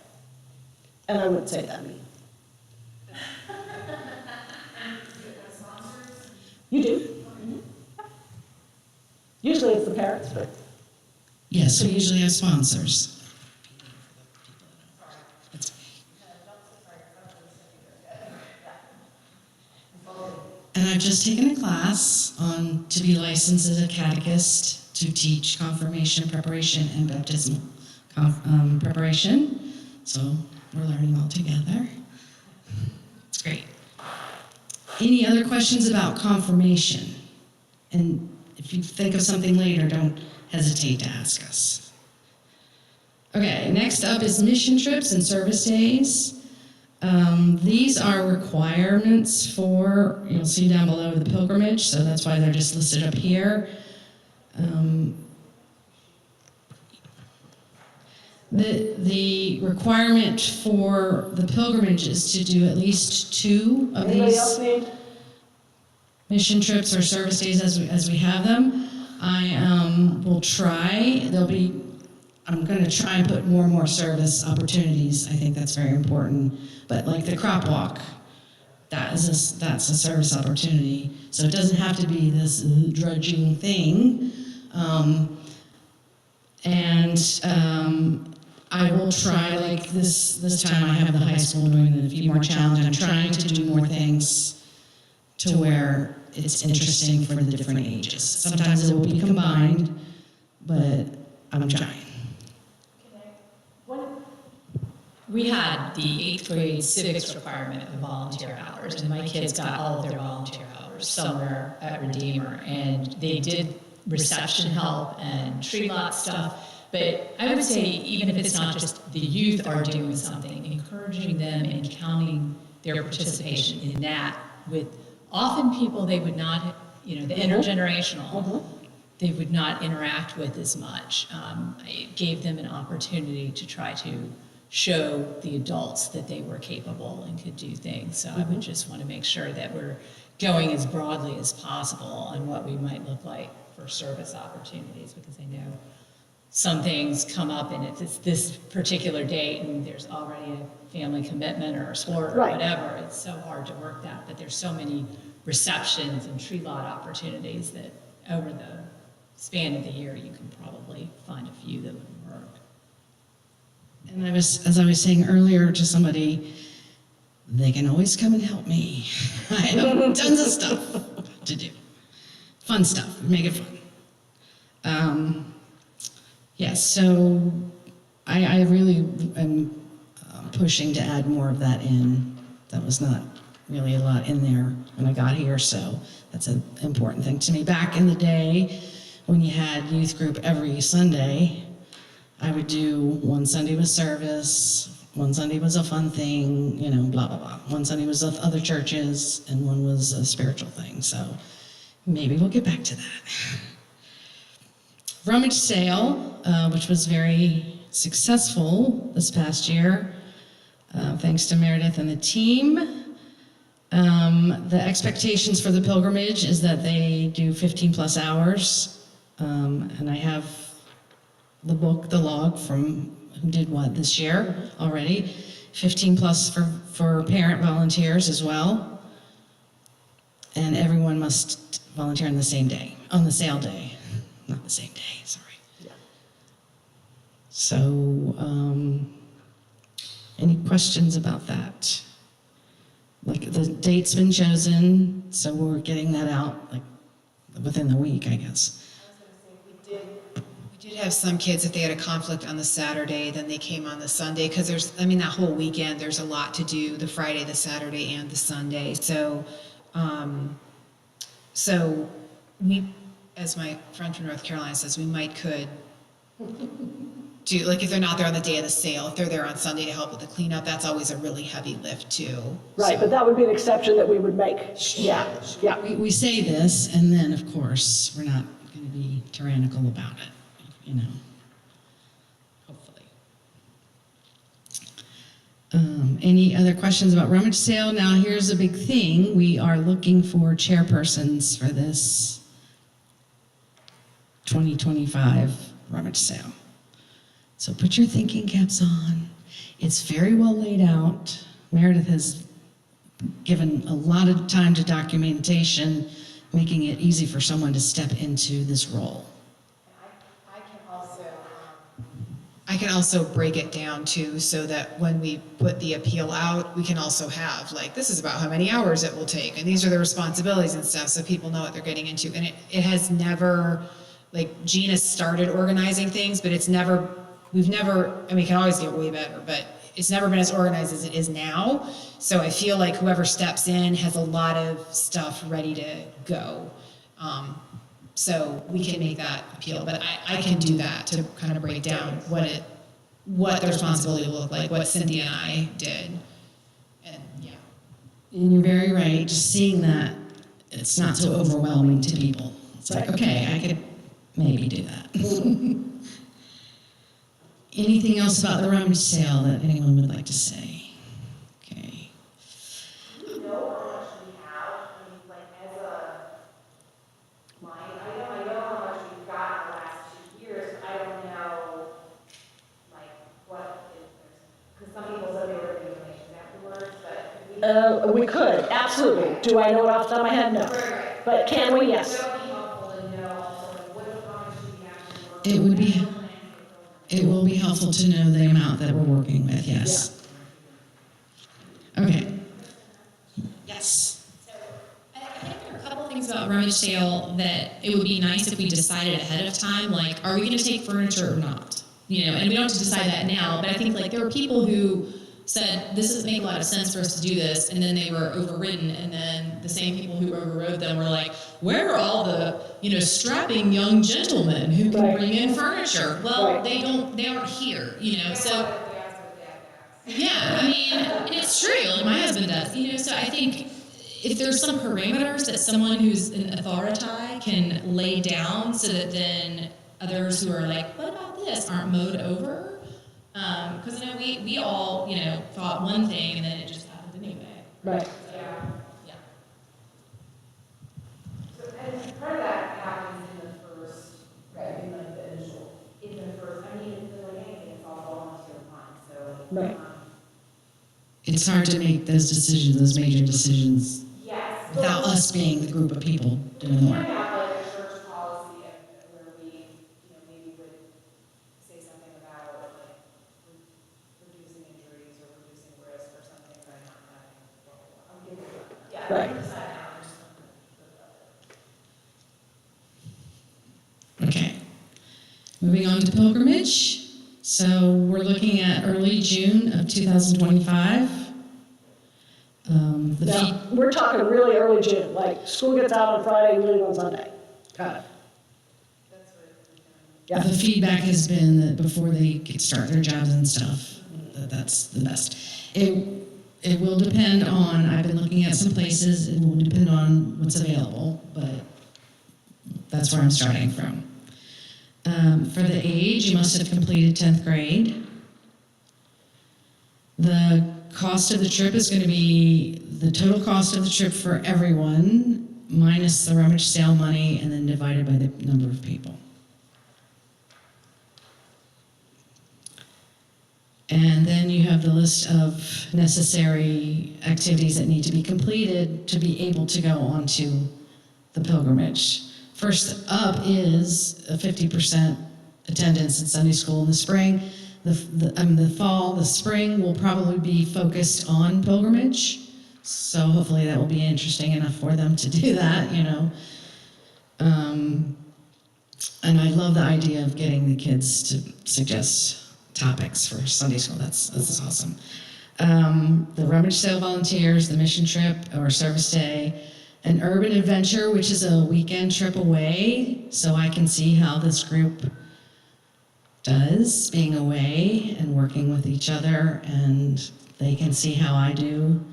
And I wouldn't say that mean. You do. Mhm. Usually it's the parents, but. Yes, we usually have sponsors. And I've just taken a class on to be licensed as a catechist to teach confirmation preparation and baptismal preparation. So we're learning all together. It's great. Any other questions about confirmation? And if you think of something later, don't hesitate to ask us. Okay, next up is mission trips and service days. These are requirements for, you'll see down below the pilgrimage, so that's why they're just listed up here. The requirement for the pilgrimage is to do at least 2 of Anybody else these need? mission trips or service days as we have them. I will try. I'm going to try and put more and more service opportunities. I think that's very important. But like the crop walk, that's a service opportunity. So it doesn't have to be this drudging thing. I will try, like this time I have the high school doing the Feed More Challenge. I'm trying to do more things to where it's interesting for the different ages. Sometimes it will be combined, but I'm trying. We had the 8th grade civics requirement of volunteer hours, and my kids got all of their volunteer hours somewhere at Redeemer, and they did reception help and tree lot stuff. But I would say, even if it's not just the youth are doing something, encouraging them and counting their participation in that with often people they would not, the intergenerational, they would not interact with as much. It gave them an opportunity to try to show the adults that they were capable and could do things. So I would just want to make sure that we're going as broadly as possible on what we might look like for service opportunities, because I know some things come up and if it's this particular date and there's already a family commitment or a sport or whatever, it's so hard to work that. But there's so many receptions and tree lot opportunities that over the span of the year, you can probably find a few that would work. And as I was saying earlier to somebody, they can always come and help me. I have tons of stuff to do. Fun stuff, make it fun. Yes, so I really am pushing to add more of that in. That was not really a lot in there when I got here, so that's an important thing to me. Back in the day, when you had youth group every Sunday, I would do one Sunday was service, one Sunday was a fun thing, blah, blah, blah. One Sunday was with other churches, and one was a spiritual thing. So maybe we'll get back to that. Rummage sale, which was very successful this past year, thanks to Meredith and the team. The expectations for the pilgrimage is that they do 15 plus hours, and I have the log from who did what this year already. 15 plus for parent volunteers as well. And everyone must volunteer on the same day, on the sale day. Not the same day, sorry. Yeah. So, any questions about that? Like the date's been chosen, so we're getting that out like within the week, I guess. We did have some kids, if they had a conflict on the Saturday, then they came on the Sunday, because that whole weekend, there's a lot to do, the Friday, the Saturday, and the Sunday. So we, as my friend from North Carolina says, we could do, like if they're not there on the day of the sale, if they're there on Sunday to help with the cleanup, that's always a really heavy lift too. Right, but that would be an exception that we would make. Yeah. We say this, and then of course, we're not going to be tyrannical about it, hopefully. Any other questions about rummage sale? Now here's a big thing. We are looking for chairpersons for this 2025 rummage sale. So put your thinking caps on. It's very well laid out. Meredith has given a lot of time to documentation, making it easy for someone to step into this role. I can also break it down too, so that when we put the appeal out, we can also have, like, this is about how many hours it will take, and these are the responsibilities and stuff, so people know what they're getting into. And it has never, like, Gina started organizing things, but we've never, I mean, it can always get way better, but it's never been as organized as it is now. So I feel like whoever steps in has a lot of stuff ready to go. So we can make that appeal, but I can do that to kind of break down what the responsibility will look like, what Cynthia and I did. And yeah. And you're very right, just seeing that, it's not so overwhelming to people. It's like, okay, I could maybe do that. Anything else about the rummage sale that anyone would like to say? Okay. Do you know how much we have, I mean, like, as a line item? I know how much we've got in the last 2 years, but I don't know, like, what is, because some people said they were going to donations afterwards, but. We could, absolutely. Do I know it off the top of my head? No. Right. But can we? Yes. That would be helpful to know also, like, how much we actually work It would be, it will be helpful to know the amount that we're working with, yes. Okay. Yes. So I think there are a couple things about rummage sale that it would be nice if we decided ahead of time, like, are we going to take furniture or not? You know, and we don't have to decide that now, but I think, like, there were people who said, this doesn't make a lot of sense for us to do this, and then they were overridden, and then the same people who overrode them were like, where are all the, strapping young gentlemen who can bring in furniture? Well, they aren't here, so. Yeah, I mean, and it's true, like my husband does, so I think if there's some parameters that someone who's an authority can lay down so that then others who are like, what about this, aren't mowed over? Because we all, thought one thing and then it just happened anyway. Right. Yeah. So, and part of that happens in the first, right, in like the initial, in the first, I mean, it's like anything, it's all volunteer fun, so. Right. It's hard to make those decisions, those major decisions, Yes. without us being the group of people doing the We work. have like a church policy where we, maybe would say something about like reducing injuries or reducing risk or something by not having, I'm giving you that. Yeah. Right. Okay. Moving on to pilgrimage. So we're looking at early June of 2025. Now, we're talking really early June, like school gets out on Friday, we leave on Sunday. Got it. Yeah. The feedback has been that before they start their jobs and stuff, that's the best. It will depend on, I've been looking at some places, it will depend on what's available, but that's where I'm starting from. For the age, you must have completed 10th grade. The cost of the trip is going to be the total cost of the trip for everyone, minus the rummage sale money, and then divided by the number of people. And then you have the list of necessary activities that need to be completed to be able to go onto the pilgrimage. First up is a 50% attendance in Sunday school in the spring. The fall, the spring will probably be focused on pilgrimage. So hopefully that will be interesting enough for them to do that, And I love the idea of getting the kids to suggest topics for Sunday school. That's awesome. The rummage sale volunteers, the mission trip or service day, an urban adventure, which is a weekend trip away. So I can see how this group does being away and working with each other, and they can see how I do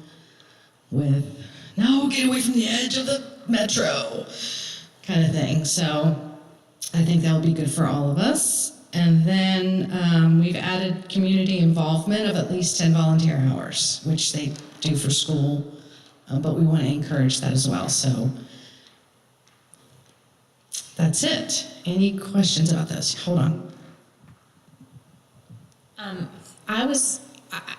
with, no, get away from the edge of the metro kind of thing. So I think that will be good for all of us. And then we've added community involvement of at least 10 volunteer hours, which they do for school, but we want to encourage that as well. So that's it. Any questions about this? Hold on.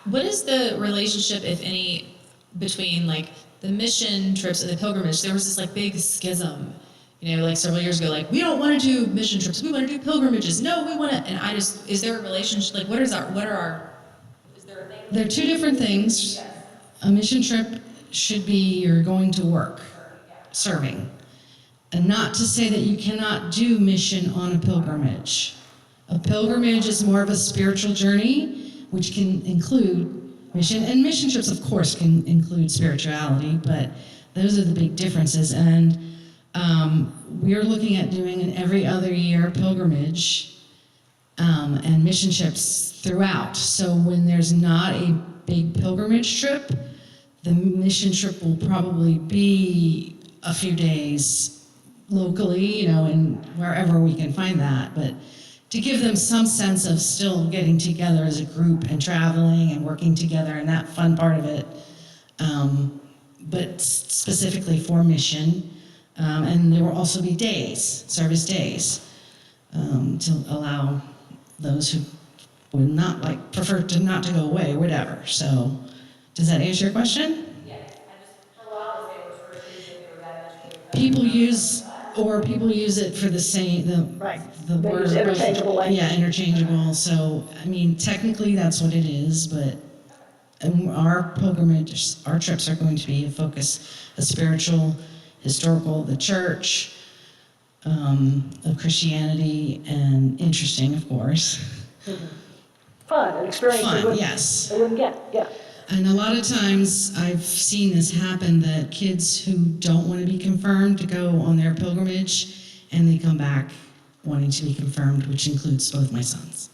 What is the relationship, if any, between like the mission trips and the pilgrimage? There was this like big schism, like several years ago, like we don't want to do mission trips, we want to do pilgrimages. No, we want to, and is there a relationship? Like is there a thing? They're two different things. Yes. A mission trip should be you're going to work, serving. And not to say that you cannot do mission on a pilgrimage. A pilgrimage is more of a spiritual journey, which can include mission. And mission trips, of course, can include spirituality, but those are the big differences. And we're looking at doing an every other year pilgrimage and mission trips throughout. So when there's not a big pilgrimage trip, the mission trip will probably be a few days locally, and wherever we can find that. But to give them some sense of still getting together as a group and traveling and working together and that fun part of it, but specifically for mission. And there will also be days, service days, to allow those who would not prefer not to go away, whatever. So, does that answer your question? Yes. For a while, they were sort of using it for that. People use it for the same, the word. Interchangeable language. Yeah, interchangeable. So, technically that's what it is, but our pilgrimage, our trips are going to be a spiritual, historical, the church, of Christianity, and interesting, of course. Mm-hmm. Fun, an experience Yes. they wouldn't get, yeah. And a lot of times I've seen this happen, that kids who don't want to be confirmed to go on their pilgrimage, and they come back wanting to be confirmed, which includes both my sons.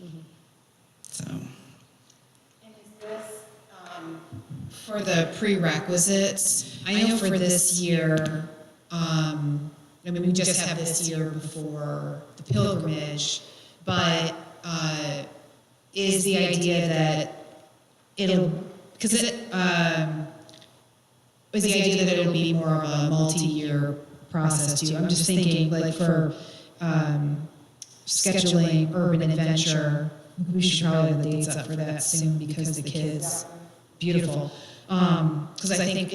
Mm-hmm. So. And is this for the prerequisites? I know for this year, we just have this year before the pilgrimage, but is the idea that is the idea that it'll be more of a multi-year process too? I'm just thinking, like for scheduling urban adventure, we should probably have the dates up for that soon because the kids, beautiful. Because I think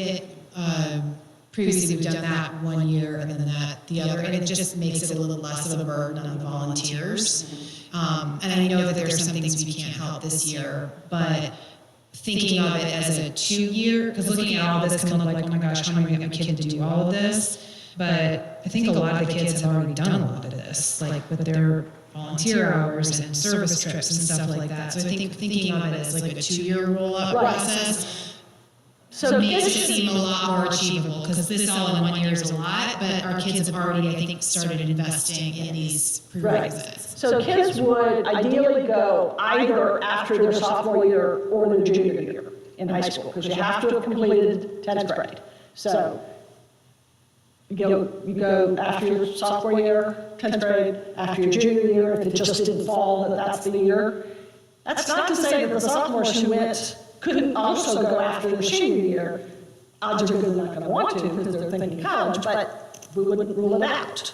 previously we've done that 1 year and then that the other, and it just makes it a little less of a burden on the volunteers. And I know that there's some things we can't help this year, but thinking of it as a 2-year, because looking at all this can look like, oh my gosh, how am I going to get my kid to do all of this? But I think a lot of the kids have already done a lot of this, like with their volunteer hours and service trips and stuff like that. So I think thinking of it as like a 2-year roll-up process So makes it seem a lot more achievable, because this all in 1 year is a lot, but our kids have already, I think, started investing in these prerequisites. So kids would ideally go either after their sophomore year or their junior year in high school, because you have to have completed 10th grade. So you go after your sophomore year, 10th grade, after your junior year, if it just didn't fall, that's the year. That's not to say that the sophomores who went couldn't also go after their senior year. Odds are good they're not going to want to because they're thinking college, but we wouldn't rule it out.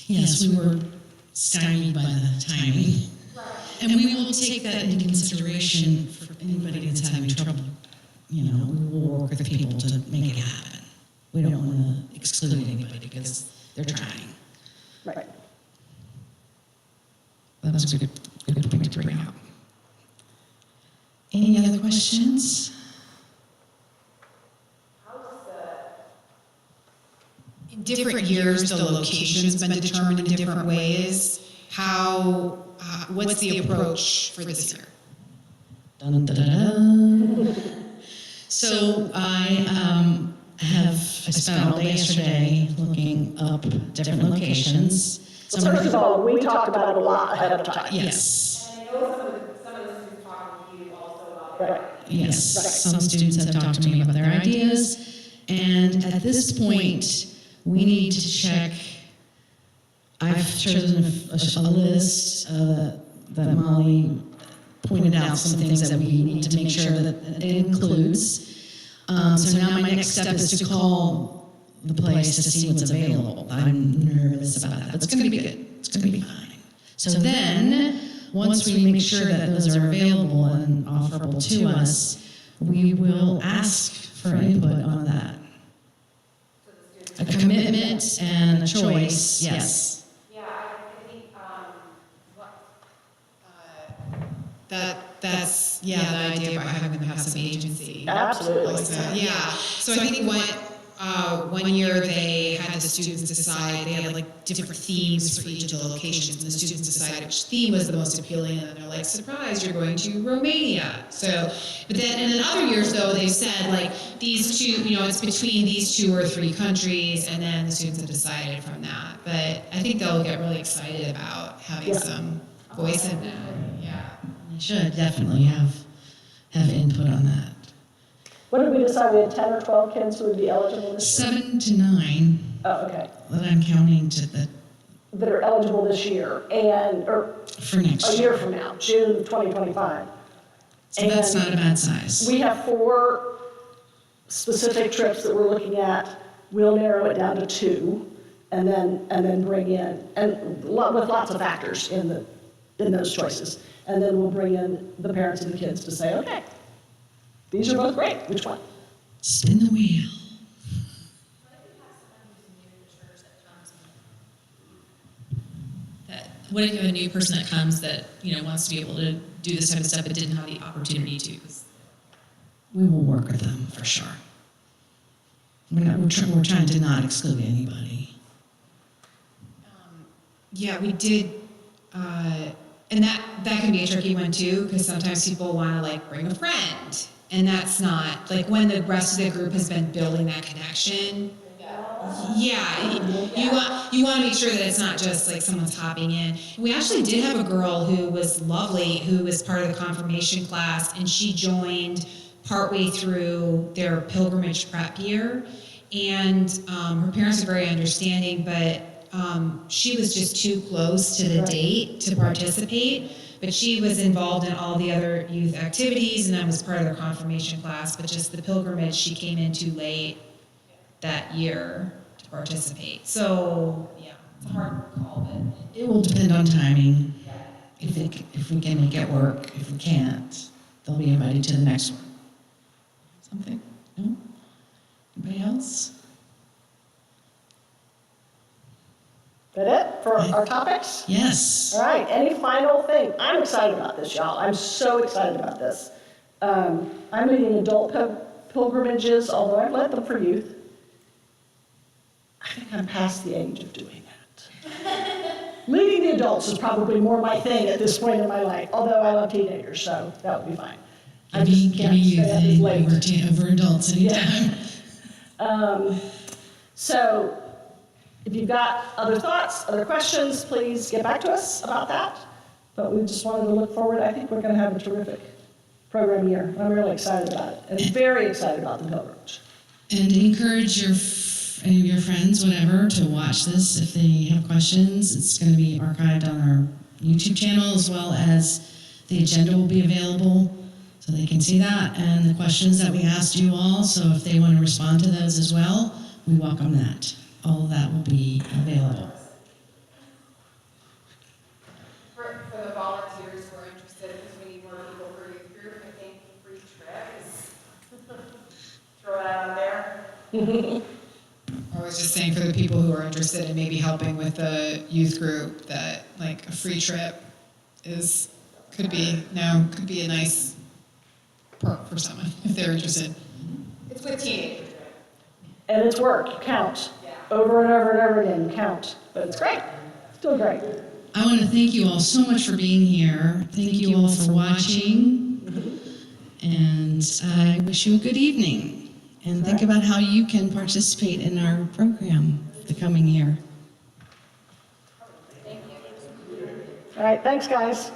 Yes, we were stymied by the timing. And we will take that into consideration for anybody that's having trouble. We will work with people to make it happen. We don't want to exclude anybody because they're trying. Right. That was a good point to bring up. Any other questions? In different years, the location's been determined in different ways. What's the approach for this year? Dun, dun, dun, dun. So I spent all day yesterday looking up different locations. So first of all, we talked about it a lot ahead of time. Yes. And I know some of the students talked with you also about that. Right. Yes. Right. Some students have talked to me about their ideas. And at this point, we need to check. I've chosen a list that Molly pointed out, some things that we need to make sure that it includes. So now my next step is to call the place to see what's available. I'm nervous about that, but it's going to be good. It's going to be fine. So then, once we make sure that those are available and offerable to us, we will ask for input on that. A commitment and a choice, yes. Yeah, I think, That's the idea about having them have some agency. Absolutely. Like that. Yeah. So I think one year they had the students decide, they had like different themes for each of the locations, and the students decided which theme was the most appealing, and then they're like, surprise, you're going to Romania. So, but then in other years though, they've said like these two, it's between these 2 or 3 countries, and then the students have decided from that. But I think they'll get really excited about having some voice in that. Yeah. They should definitely have input on that. What did we decide? We had 10 or 12 kids who would be eligible this year? 7 to 9. Oh, okay. That I'm counting to That are eligible this year or for next a year from now, June 2025. So that's not a bad size. We have 4 specific trips that we're looking at. We'll narrow it down to 2, and then bring in, and with lots of factors in those choices. And then we'll bring in the parents and the kids to say, okay, these are both great. Which one? Spin the wheel. What if you have a new person that comes that, wants to be able to do this type of stuff but didn't have the opportunity to? We will work with them for sure. We're trying to not exclude anybody. Yeah, we did, and that can be a tricky one too, because sometimes people want to like bring a friend, and that's not, like when the rest of the group has been building that connection. Yeah, you want to make sure that it's not just like someone's hopping in. We actually did have a girl who was lovely, who was part of the confirmation class, and she joined partway through their pilgrimage prep year, and her parents are very understanding, but she was just too close to the date to participate, but she was involved in all the other youth activities, and that was part of their confirmation class, but just the pilgrimage, she came in too late that year to participate. So, yeah, it's a hard call, but It will depend on timing. If we can make it work. If we can't, they'll be invited to the next one. Something? No? Anybody else? That it for our topics? Yes. All right, any final thing? I'm excited about this, y'all. I'm so excited about this. I'm leading adult pilgrimages, although I've led them for youth. I think I'm past the age of doing that. Leading the adults is probably more my thing at this point in my life, although I love teenagers, so that would be fine. I just can't stay up as late. Over adults anytime. Yeah. So if you've got other thoughts, other questions, please get back to us about that. But we just wanted to look forward. I think we're going to have a terrific program year. I'm really excited about it, and very excited about the pilgrimage. And encourage any of your friends, whatever, to watch this if they have questions. It's going to be archived on our YouTube channel, as well as the agenda will be available so they can see that, and the questions that we asked you all. So if they want to respond to those as well, we welcome that. All of that will be available. For the volunteers who are interested, because we need more people for youth group, I think free trip is, throw it out there. I was just saying for the people who are interested in maybe helping with the youth group, that like a free trip could be a nice perk for someone if they're interested. It's with teenagers. And it's work, you count. Over and over and over again, you count. But it's great, still great. I want to thank you all so much for being here. Thank you all for watching. And I wish you a good evening. And think about how you can participate in our program the coming year. All right, thanks, guys.